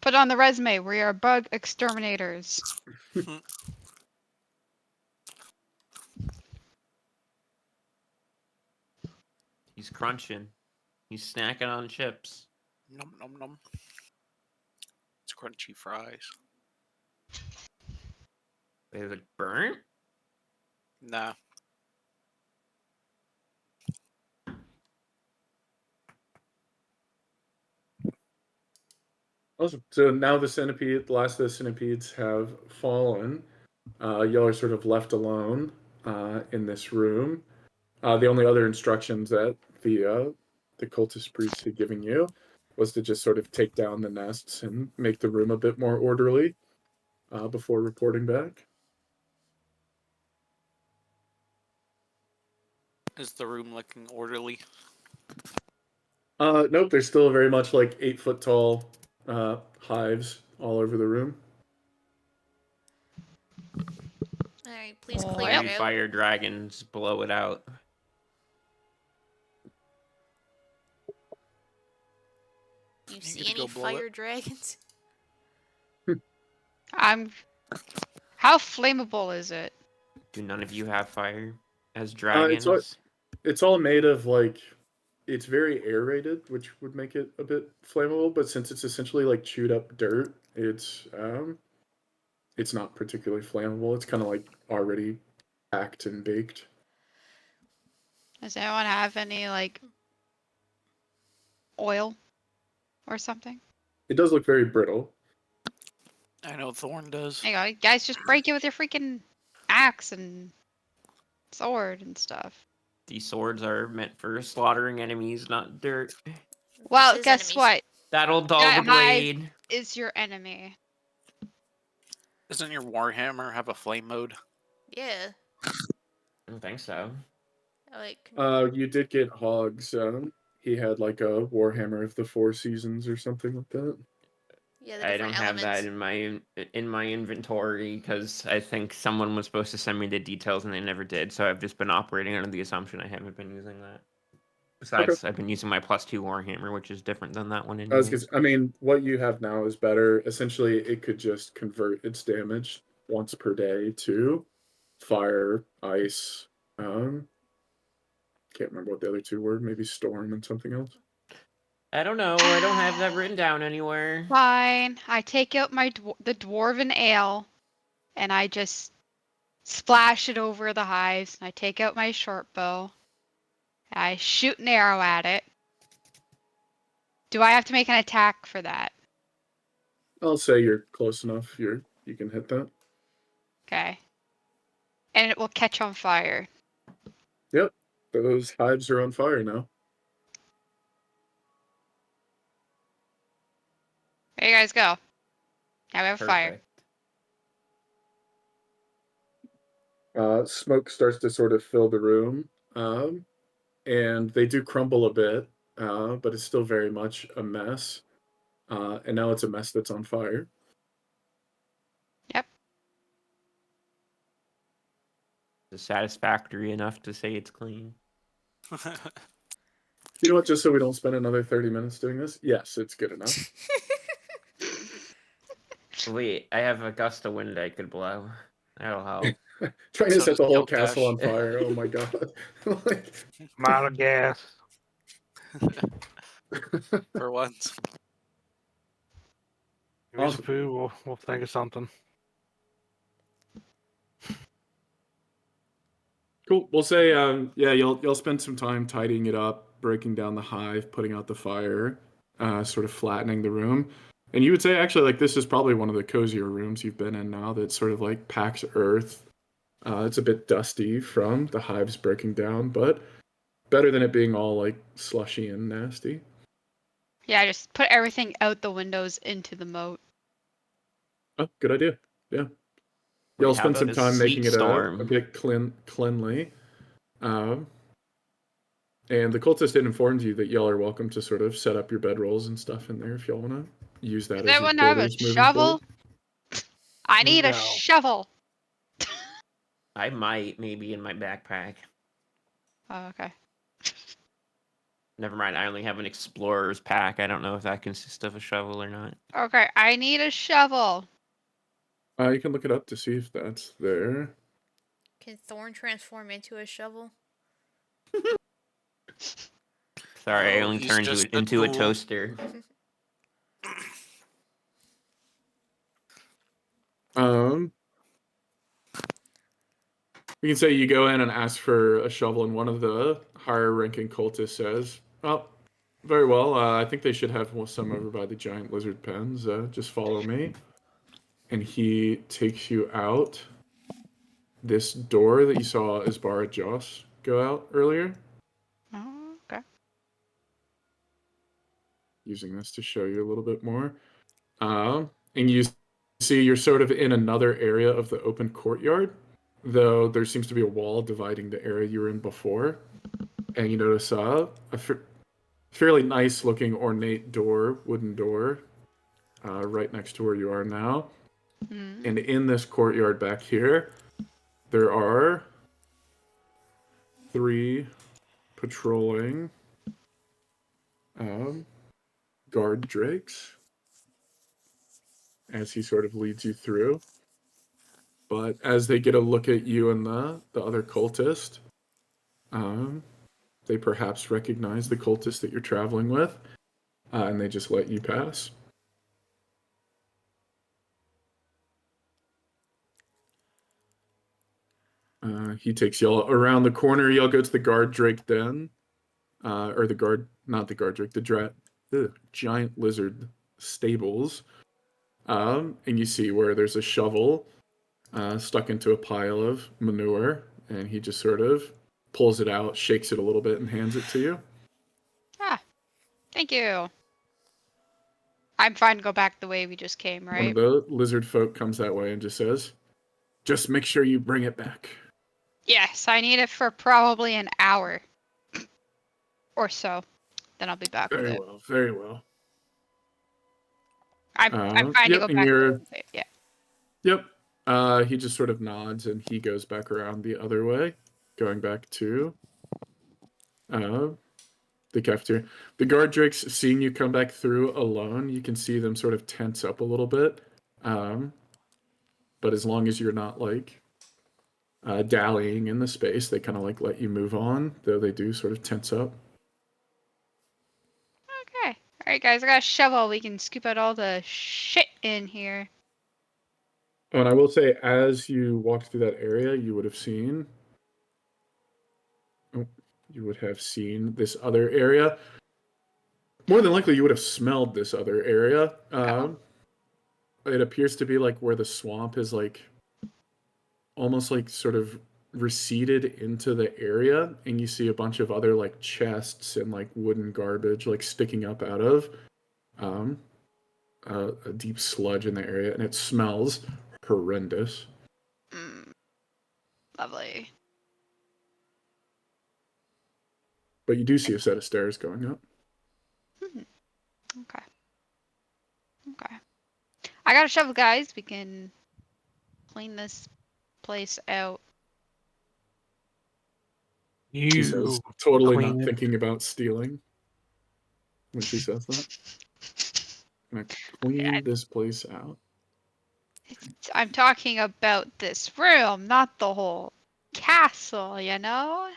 Put on the resume. We are bug exterminators. He's crunching. He's snacking on chips. Nom nom nom. It's crunchy fries. Is it burnt? Nah. Awesome. So now the last of the centipedes have fallen. Y'all are sort of left alone in this room. The only other instructions that the cultist priest had given you was to just sort of take down the nests and make the room a bit more orderly before reporting back. Is the room looking orderly? Nope, there's still very much like 8-foot tall hives all over the room. All right, please Well, clear Yep. Maybe it out. fire dragons blow it out. Do you You see gonna any go blow it? fire dragons? How flammable is it? Do none of you have fire as It's all, dragons? it's all made of like, it's very aerated, which would make it a bit flammable. But since it's essentially like chewed up dirt, it's not particularly flammable. It's kind of like already packed and baked. Does anyone have any like oil or something? It does look very brittle. I know Thorn does. There you go. Guys, just break it with your freaking axe and sword and stuff. These swords are meant for slaughtering enemies, not dirt. Well, His guess enemies. what? That'll dull That the hive blade. is your enemy. Doesn't your Warhammer have a flame mode? Yeah. I don't think so. Like, You did get Hogs. He had like a Warhammer of the Four Seasons or something like that. yeah, the I don't different have that elements. in my inventory because I think someone was supposed to send me the details and they never did. So I've just been operating under the assumption I haven't been using that. Okay. Besides, I've been using my +2 Warhammer, which is different than that one I anyway. mean, what you have now is better. Essentially, it could just convert its damage once per day to fire, ice. Can't remember what the other two were. Maybe storm and something else. I don't know. I don't have that written down anywhere. Fine. I take out the dwarven ale, and I just splash it over the hives. And I take out my short bow. I shoot an arrow at it. Do I have to make an attack for that? I'll say you're close enough. You can hit that. Okay. And it will catch on fire. Yep. Those hives are on fire now. There you guys go. Now we have fire. Perfect. Smoke starts to sort of fill the room, and they do crumble a bit, but it's still very much a mess. And now it's a mess that's on fire. Yep. Is it satisfactory enough to say it's clean? You know what? Just so we don't spend another 30 minutes doing this, yes, it's good enough. Wait, I have a gust of wind I could blow. That'll help. Trying to So set does the whole Kil'Kash. castle on fire. Oh my god. Like, I'm out of gas. For once. Give me Awesome. some food. We'll think of something. Cool. We'll say, yeah, you'll spend some time tidying it up, breaking down the hive, putting out the fire, sort of flattening the room. And you would say actually like this is probably one of the cozier rooms you've been in now that sort of like packs earth. It's a bit dusty from the hives breaking down, but better than it being all like slushy and nasty. Yeah, just put everything out the windows into the moat. Oh, good idea. Yeah. Wait, You'll how spend about some a time making sleet it a storm? bit cleanly. And the cultist had informed you that y'all are welcome to sort of set up your bedrolls and stuff in there if y'all want to use that Does as your anyone have a quarters moving forward. shovel? I need a No. shovel. I might, maybe in my backpack. Oh, okay. Never mind, I only have an explorer's pack. I don't know if that consists of a shovel or not. Okay, I need a shovel. You can look it up to see if that's there. Can Thorn transform into a shovel? Sorry, I Oh, only he's turned just a into a tool. toaster. You can say you go in and ask for a shovel, and one of the higher ranking cultists says, "Well, Very well. I think they should have some over by the giant lizard pens. Just follow me. And he takes you out this door that you saw Azbara Jos go out earlier. Oh, okay. Using this to show you a little bit more. And you see you're sort of in another area of the open courtyard, though there seems to be a wall dividing the area you were in before. And you notice a fairly nice looking ornate door, wooden door, right next to where you are now. Mm. And in this courtyard back here, there are 3 patrolling guard drakes as he sort of leads you through. But as they get a look at you and the other cultist, they perhaps recognize the cultist that you're traveling with, and they just let you pass. He takes y'all around the corner. Y'all go to the guard drake den, or the guard, not the guard drake, the giant lizard stables. And you see where there's a shovel stuck into a pile of manure, and he just sort of pulls it out, shakes it a little bit, and hands it to you. Ah, thank you. I'm fine to go back the way we just came, One right? of the lizard folk comes that way and just says, "Just make sure you bring it back." Yes, I need it for probably an hour or so. Then I'll be back with Very it. well, very well. I'm fine to Yep, go and back. you're, Yeah. yep. He just sort of nods and he goes back around the other way, going back to the cafeteria. The guard drakes, seeing you come back through alone, you can see them sort of tense up a little bit. But as long as you're not like dallying in the space, they kind of like let you move on, though they do sort of tense up. Okay. All right, guys. I got a shovel. We can scoop out all the shit in here. Oh, and I will say, as you walked through that area, you would have seen this other area. More than likely, you would have smelled this other area. It appears to be like where the swamp is like almost like sort of receded into the area, and you see a bunch of other like chests and like wooden garbage like sticking up out of a deep sludge in the area, and it smells horrendous. Mm, lovely. But you do see a set of stairs going up. Okay. Okay. I got a shovel, guys. We can clean this place out. She says, You totally clean not it. thinking about stealing when she says that. I'm gonna clean this place out. I'm talking about this room, not the whole castle, you know?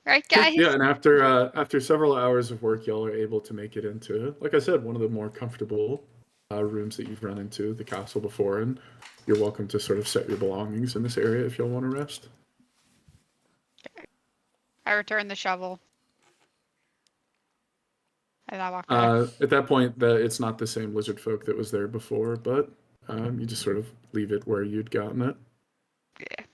Right, guys? Yeah, and after several hours of work, y'all are able to make it into, like I said, one of the more comfortable rooms that you've run into the castle before, and you're welcome to sort of set your belongings in this area if y'all want to rest. I return the shovel. And I walk back. At that point, it's not the same lizard folk that was there before, but you just sort of leave it where you'd gotten it. Yeah.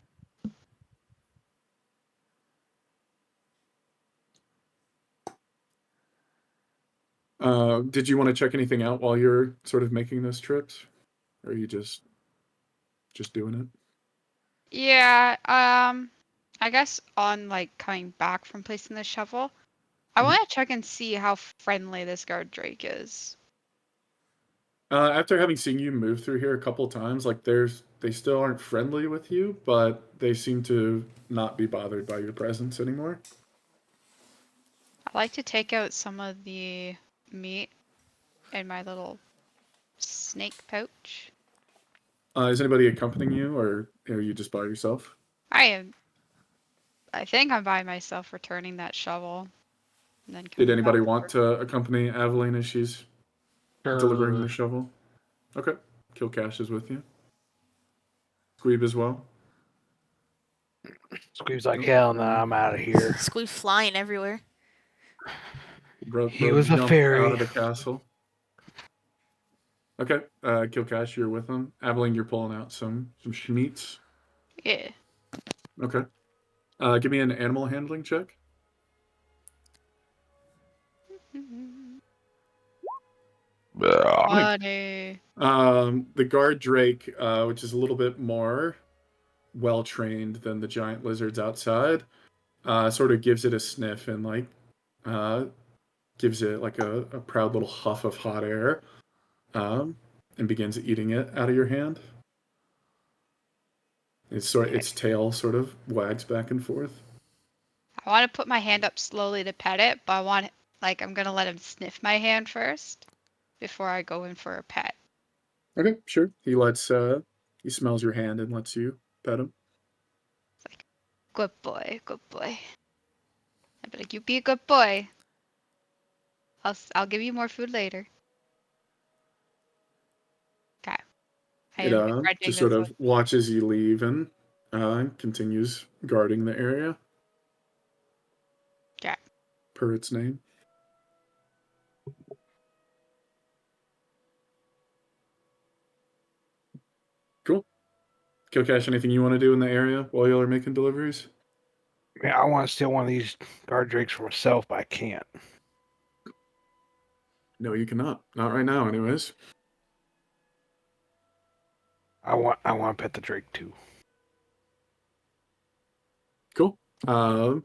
Did you want to check anything out while you're sort of making those trips, or are you just doing it? Yeah, I guess on like coming back from placing the shovel, I Mhm. want to check and see how friendly this guard drake is. After having seen you move through here a couple times, like they still aren't friendly with you, but they seem to not be bothered by your presence anymore. I like to take out some of the meat in my little snake pouch. Is anybody accompanying you, or are you just by yourself? I think I'm by myself returning that shovel and then Did coming anybody back. want to accompany Aveline as she's delivering the shovel? Okay. Kil'Kash is with you. Squeeb as well. Squeeb's like, hell no, I'm out of here. Squeeb flying everywhere. He was a Jump fairy. out of the castle. Okay, Kil'Kash, you're with them. Aveline, you're pulling out some schmeats. Yeah. Okay. Give me an animal handling check. Funny. The guard drake, which is a little bit more well trained than the giant lizards outside, sort of gives it a sniff and like gives it like a proud little huff of hot air, and begins eating it out of your hand. Its tail sort of wags back and forth. I want to put my hand up slowly to pet it, but I'm gonna let him sniff my hand first before I go in for a pet. Okay, sure. He he smells your hand and lets you pet him. It's like, good boy, good boy. I'd be like, you be a good boy. I'll give you more food later. Okay. I It am regretting just this sort one. of watches you leave and continues guarding the area. Okay. Per its name. Cool. Kil'Kash, anything you want to do in the area while y'all are making deliveries? Man, I want to steal one of these guard drakes for myself, but I can't. No, you cannot. Not right now, anyways. I want to pet the drake too. Cool. I'll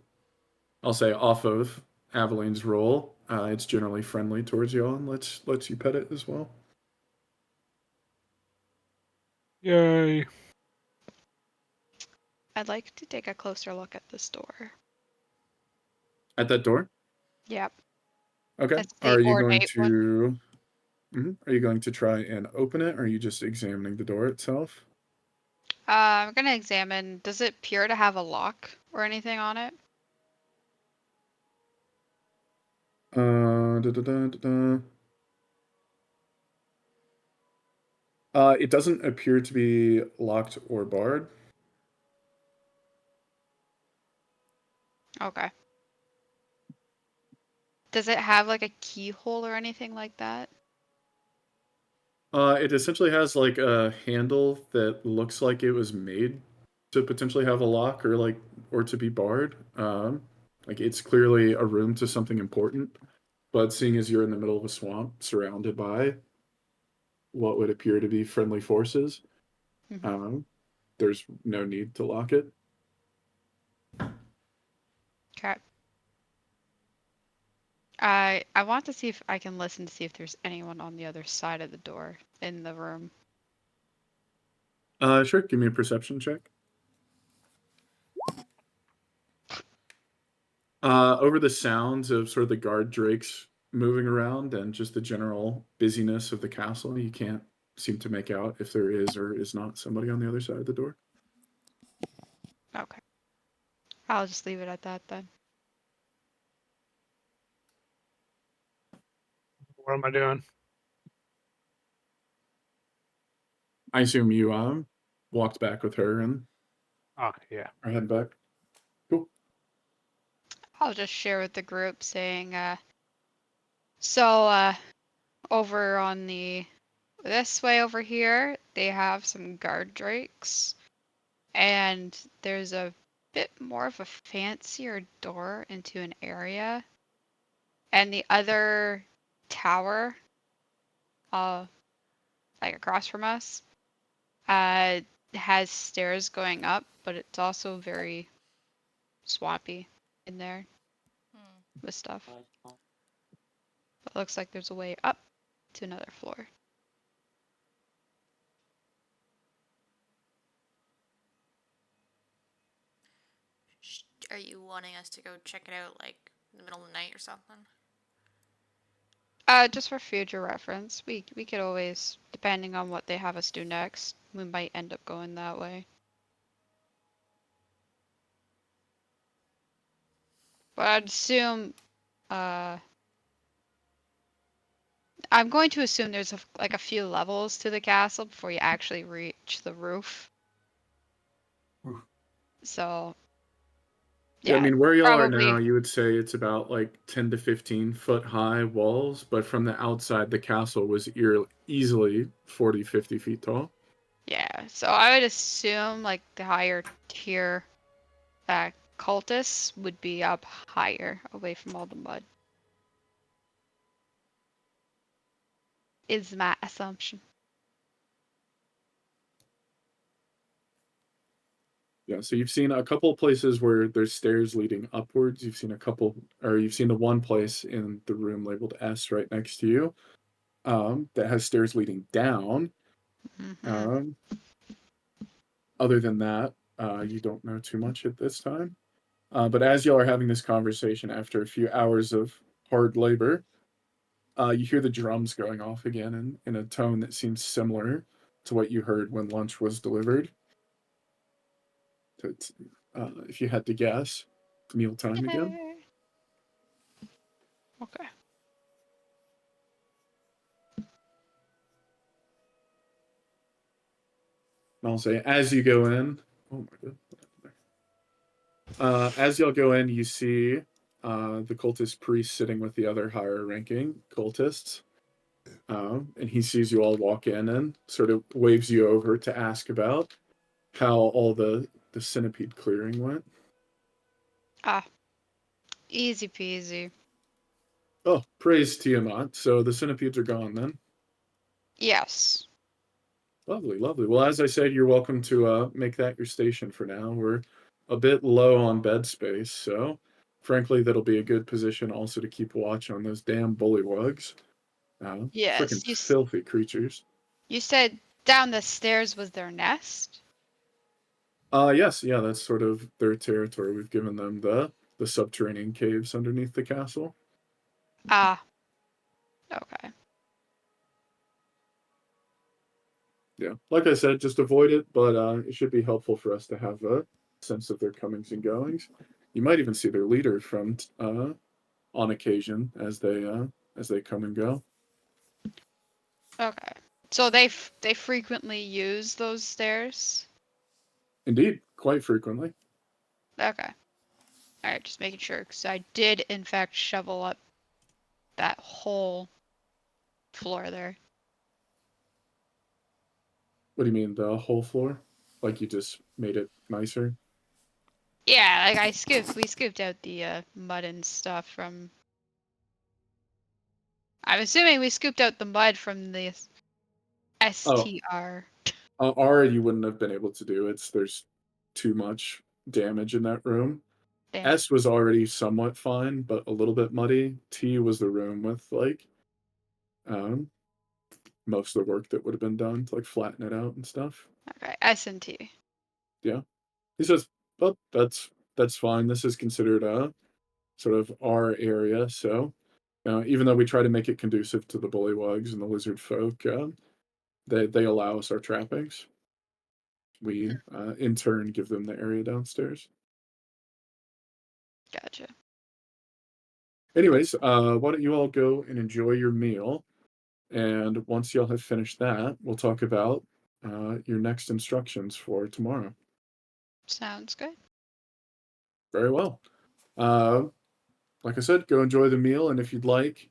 say off of Aveline's roll, it's generally friendly towards y'all and lets you pet it as well. Yay! I'd like to take a closer look at this door. At that door? Yep. Okay. That's Are the you going ornate one. to? Are you going to try and open it, or are you just examining the door itself? I'm gonna examine. Does it appear to have a lock or anything on it? Da, da, da, da, da. It doesn't appear to be locked or barred. Okay. Does it have like a keyhole or anything like that? It essentially has like a handle that looks like it was made to potentially have a lock or to be barred. Like it's clearly a room to something important, but seeing as you're in the middle of a swamp surrounded by what would appear to be friendly forces, there's no need to lock it. Okay. I want to see if I can listen to see if there's anyone on the other side of the door in the room. Sure. Give me a perception check. Over the sounds of sort of the guard drakes moving around and just the general busyness of the castle, you can't seem to make out if there is or is not somebody on the other side of the door. Okay. I'll just leave it at that then. What am I doing? I assume you walked back with her and Oh, yeah. are heading back. Cool. I'll just share with the group saying, so over on this way over here, they have some guard drakes, and there's a bit more of a fancier door into an area, and the other tower, like across from us, has stairs going up, but it's also very swampy in there with stuff. It looks like there's a way up to another floor. Are you wanting us to go check it out like in the middle of the night or something? Just for future reference, we could always, depending on what they have us do next, we might end up going that way. But I'd assume, I'm going to assume there's like a few levels to the castle before you actually reach the roof. So Yeah, I Yeah, mean, where y'all are now, probably. you would say it's about like 10 to 15 foot high walls, but from the outside, the castle was easily 40, 50 feet tall. Yeah, so I would assume like the higher tier cultists would be up higher, away from all the mud. Is my assumption. Yeah, so you've seen a couple places where there's stairs leading upwards. You've seen a couple, or you've seen the one place in the room labeled S right next to you, that has stairs leading down. Mm-hmm. Um, other than that, you don't know too much at this time. But as y'all are having this conversation after a few hours of hard labor, you hear the drums going off again in a tone that seems similar to what you heard when lunch was delivered. So if you had to guess, it's mealtime again. Okay. And I'll say, as you go in, oh my god. As y'all go in, you see the cultist priest sitting with the other higher ranking cultists. And he sees you all walk in and sort of waves you over to ask about how all the centipede clearing went. Ah, easy peasy. Oh, praise Tiamat. So the centipedes are gone then. Yes. Lovely, lovely. Well, as I said, you're welcome to make that your station for now. We're a bit low on bed space, so frankly, that'll be a good position also to keep watch on those damn bullywugs. Yes. Freaking filthy creatures. You said down the stairs was their nest? Yes, yeah, that's sort of their territory. We've given them the subterranean caves underneath the castle. Ah. Okay. Yeah, like I said, just avoid it, but it should be helpful for us to have a sense of their comings and goings. You might even see their leader from on occasion as they come and go. Okay. So they frequently use those stairs? Indeed, quite frequently. Okay. Alright, just making sure, because I did in fact shovel up that whole floor there. What do you mean, the whole floor? Like you just made it nicer? Yeah, like we scooped out the mud and stuff from. I'm assuming we scooped out the mud from the Oh, STR. R you wouldn't have been able to do. There's too much damage in that room. Damn. S was already somewhat fine, but a little bit muddy. T was the room with like um most of the work that would have been done to like flatten it out and stuff. Okay, S&T. Yeah. He says, "But that's fine. This is considered a sort of our area, so even though we try to make it conducive to the bullywugs and the lizard folk, they allow us our trappings. We in turn give them the area downstairs. Gotcha. Anyways, why don't you all go and enjoy your meal? And once y'all have finished that, we'll talk about your next instructions for tomorrow. Sounds good. Very well. Uh, like I said, go enjoy the meal, and if you'd like,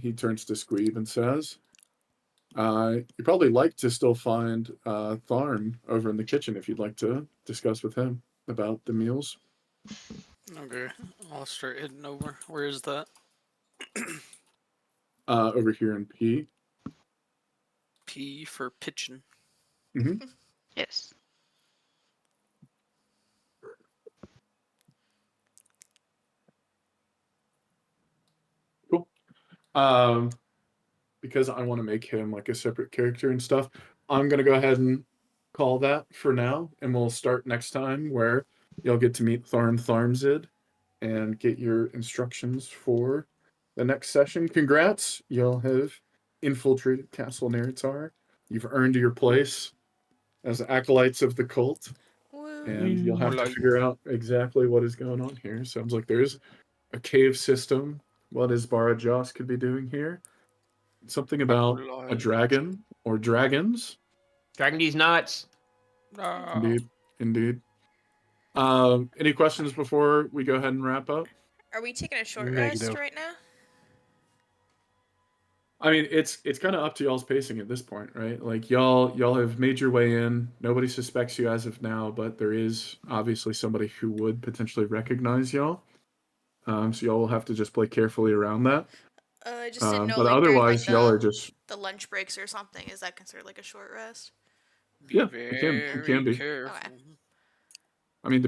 he turns to Squeeb and says, you'd probably like to still find Tharn over in the kitchen if you'd like to discuss with him about the meals. Okay, I'll start heading over. Where is that? Over here in P. P for pitching. Mm-hmm. Yes. Cool. Because I want to make him like a separate character and stuff, I'm gonna go ahead and call that for now, and we'll start next time where you'll get to meet Tharn Tharmzid and get your instructions for the next session. Congrats, you'll have infiltrated Castle Naerytar. You've earned your place as acolytes of the cult, and you'll have to Acolyte. figure out exactly what is going on here. Sounds like there's a cave system. What Azbara Jos could be doing here? Something about a Acolyte. dragon or dragons. Dragging these nuts. Ah. Indeed, indeed. Any questions before we go ahead and wrap up? Are we taking a short rest Negative. right now? I mean, it's kind of up to y'all's pacing at this point, right? Like y'all have made your way in. Nobody suspects you as of now, but there is obviously somebody who would potentially recognize y'all. So y'all will have to just play carefully around that. I just didn't know, But like, during, otherwise, like, y'all are just the lunch breaks or something. Is that considered like a short rest? yeah. Very It can be. careful. Okay. I mean,